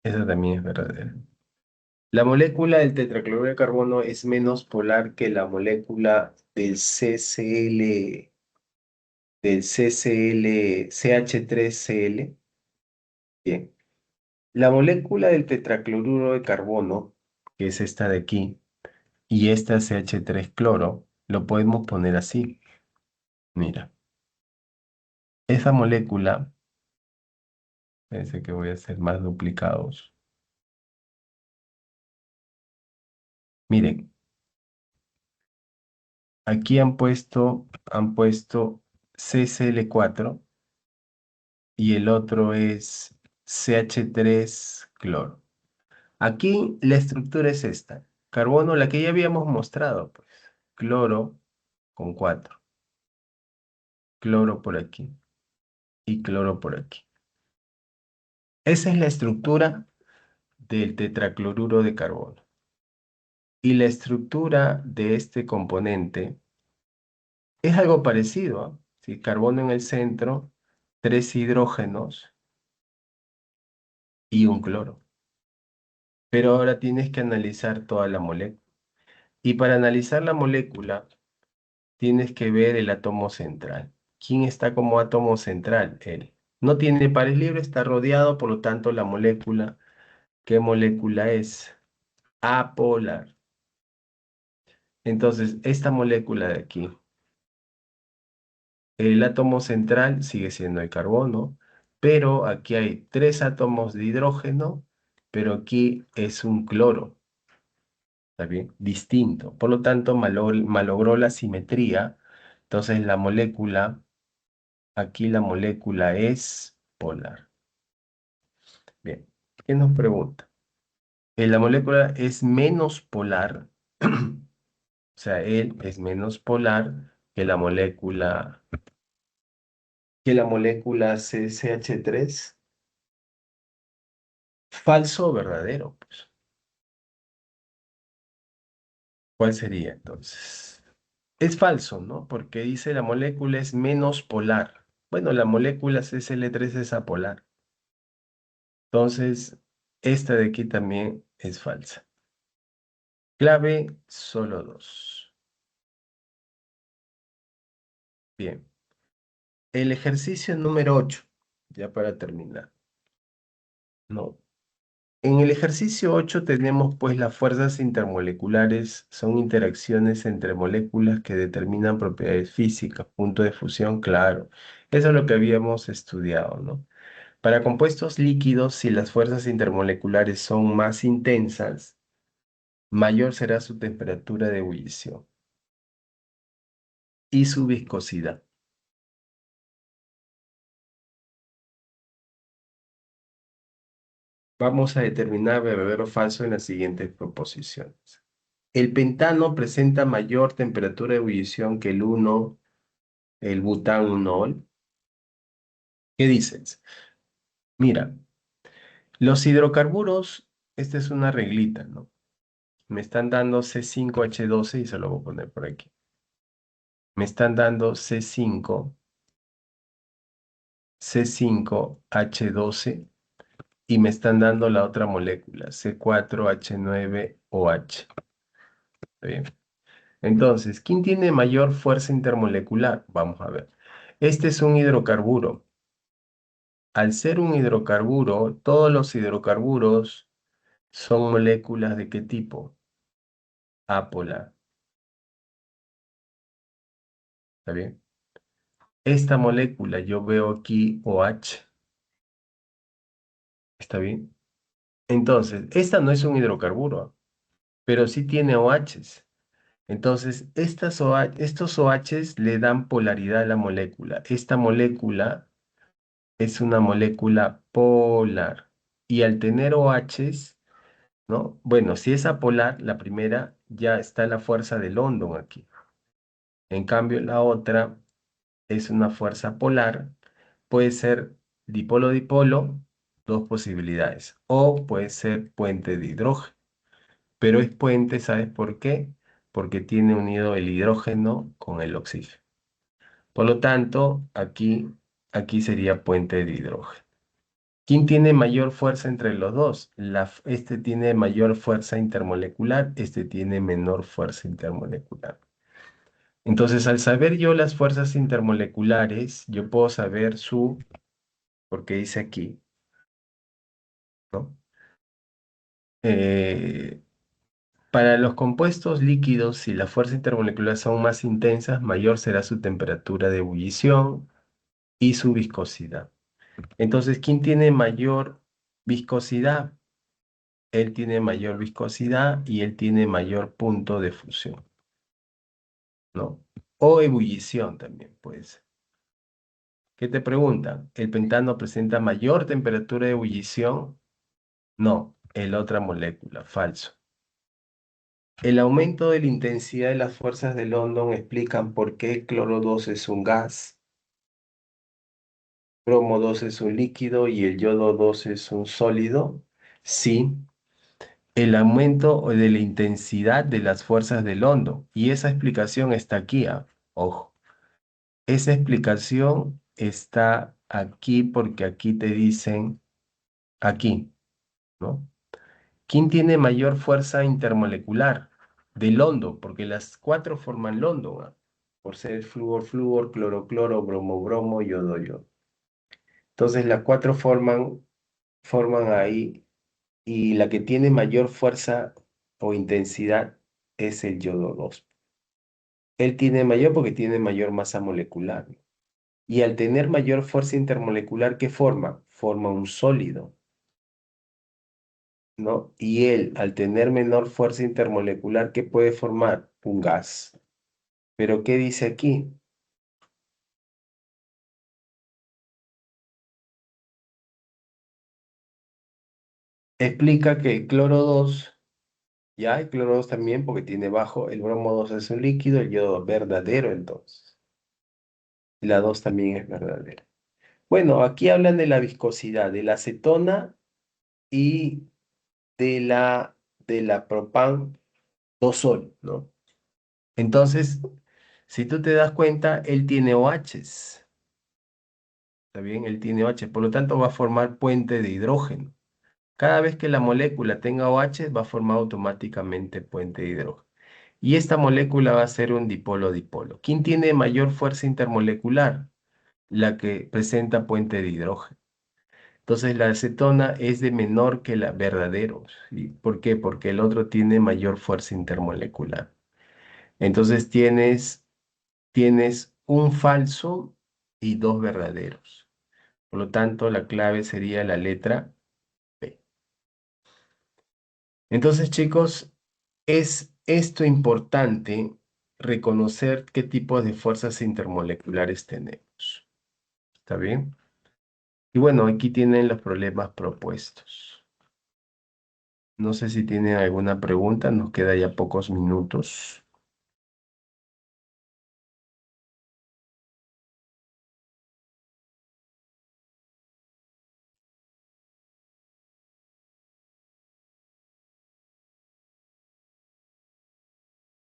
Esa también es verdadera. La molécula del tetracloruro de carbono es menos polar que la molécula del CH3Cl. Bien. La molécula del tetracloruro de carbono, que es esta de aquí, y esta CH3 cloro, lo podemos poner así. Mira, esa molécula, parece que voy a hacer más duplicados. Miren, aquí han puesto CCl4 y el otro es CH3 cloro. Aquí la estructura es esta. Carbono, la que ya habíamos mostrado, pues. Cloro con 4. Cloro por aquí y cloro por aquí. Esa es la estructura del tetracloruro de carbono. Y la estructura de este componente es algo parecido, ¿ah? Sí, carbono en el centro, 3 hidrógenos y un cloro. Pero ahora tienes que analizar toda la molécula. Y para analizar la molécula, tienes que ver el átomo central. ¿Quién está como átomo central? Él. No tiene pares libres, está rodeado, por lo tanto la molécula, ¿qué molécula es? Apolar. Entonces, esta molécula de aquí, el átomo central sigue siendo el carbono, pero aquí hay tres átomos de hidrógeno, pero aquí es un cloro, ¿está bien? Distinto. Por lo tanto, malogró la simetría. Entonces, la molécula, aquí la molécula es polar. Bien, ¿qué nos pregunta? La molécula es menos polar, o sea, él es menos polar que la molécula CCH3. ¿Falso o verdadero? Pues, ¿cuál sería entonces? Es falso, ¿no? Porque dice la molécula es menos polar. Bueno, la molécula CCl3 es apolar. Entonces, esta de aquí también es falsa. Clave, solo dos. Bien. El ejercicio número 8, ya para terminar, ¿no? En el ejercicio 8 tenemos pues las fuerzas intermoleculares, son interacciones entre moléculas que determinan propiedades físicas, punto de fusión, claro. Eso es lo que habíamos estudiado, ¿no? Para compuestos líquidos, si las fuerzas intermoleculares son más intensas, mayor será su temperatura de ebullición y su viscosidad. Vamos a determinar verdadero o falso en las siguientes proposiciones. El pentano presenta mayor temperatura de ebullición que el butanol. ¿Qué dices? Mira, los hidrocarburos, esta es una reglita, ¿no? Me están dando C5H12 y se lo voy a poner por aquí. Me están dando C5H12 y me están dando la otra molécula, C4H9OH. ¿Está bien? Entonces, ¿quién tiene mayor fuerza intermolecular? Vamos a ver. Este es un hidrocarburo. Al ser un hidrocarburo, todos los hidrocarburos son moléculas ¿de qué tipo? Apolar. ¿Está bien? Esta molécula, yo veo aquí OH. ¿Está bien? Entonces, esta no es un hidrocarburo, pero sí tiene OHs. Entonces, estos OHs le dan polaridad a la molécula. Esta molécula es una molécula polar. Y al tener OHs, ¿no? Bueno, si es apolar, la primera, ya está la fuerza de London aquí. En cambio, la otra es una fuerza polar. Puede ser dipolo-dipolo, dos posibilidades. O puede ser puente de hidrógeno. Pero es puente, ¿sabes por qué? Porque tiene unido el hidrógeno con el oxígeno. Por lo tanto, aquí sería puente de hidrógeno. ¿Quién tiene mayor fuerza entre los dos? Este tiene mayor fuerza intermolecular, este tiene menor fuerza intermolecular. Entonces, al saber yo las fuerzas intermoleculares, yo puedo saber porque dice aquí, ¿no? Eh, para los compuestos líquidos, si las fuerzas intermoleculares son más intensas, mayor será su temperatura de ebullición y su viscosidad. Entonces, ¿quién tiene mayor viscosidad? Él tiene mayor viscosidad y él tiene mayor punto de fusión, ¿no? O ebullición también, pues. ¿Qué te preguntan? ¿El pentano presenta mayor temperatura de ebullición? No, el otra molécula, falso. El aumento de la intensidad de las fuerzas de London explican por qué el cloro 2 es un gas, bromo 2 es un líquido y el yodo 2 es un sólido. Sí, el aumento de la intensidad de las fuerzas de London. Y esa explicación está aquí, ¿ah? Ojo, esa explicación está aquí porque aquí te dicen, aquí, ¿no? ¿Quién tiene mayor fuerza intermolecular? De London, porque las cuatro forman London, ¿ah? Por ser flúor, flúor, cloro, cloro, bromo, bromo, yodo, yodo. Entonces las cuatro forman ahí, y la que tiene mayor fuerza o intensidad es el yodo 2. Él tiene mayor porque tiene mayor masa molecular. Y al tener mayor fuerza intermolecular, ¿qué forma? Forma un sólido, ¿no? Y él, al tener menor fuerza intermolecular, ¿qué puede formar? Un gas. ¿Pero qué dice aquí? Explica que el cloro 2, ya el cloro 2 también, porque tiene bajo, el bromo 2 es un líquido, el yodo verdadero entonces. Y la 2 también es verdadera. Bueno, aquí hablan de la viscosidad, de la acetona y de la propan 2-sol, ¿no? Entonces, si tú te das cuenta, él tiene OHs, ¿está bien? Él tiene OH, por lo tanto va a formar puente de hidrógeno. Cada vez que la molécula tenga OH, va a formar automáticamente puente de hidrógeno. Y esta molécula va a ser un dipolo-dipolo. ¿Quién tiene mayor fuerza intermolecular? La que presenta puente de hidrógeno. Entonces la acetona es de menor que la verdadero. ¿Sí? ¿Por qué? Porque el otro tiene mayor fuerza intermolecular. Entonces tienes un falso y dos verdaderos. Por lo tanto, la clave sería la letra B. Entonces, chicos, es esto importante reconocer qué tipo de fuerzas intermoleculares tenemos. ¿Está bien? Y bueno, aquí tienen los problemas propuestos. No sé si tienen alguna pregunta, nos queda ya pocos minutos.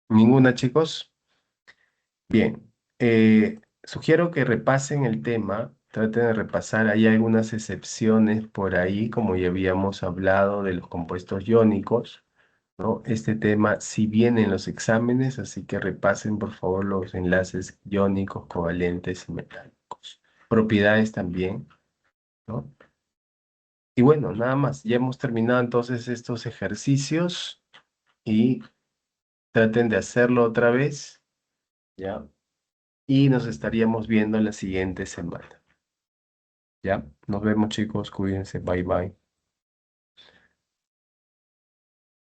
¿Ninguna, chicos? Bien, sugiero que repasen el tema, traten de repasar, hay algunas excepciones por ahí, como ya habíamos hablado de los compuestos iónicos, ¿no? Este tema sí viene en los exámenes, así que repasen por favor los enlaces iónicos, covalentes y metálicos. Propiedades también, ¿no? Y bueno, nada más, ya hemos terminado entonces estos ejercicios y traten de hacerlo otra vez, ¿ya? Y nos estaríamos viendo la siguiente semana. ¿Ya? Nos vemos, chicos. Cuídense. Bye bye.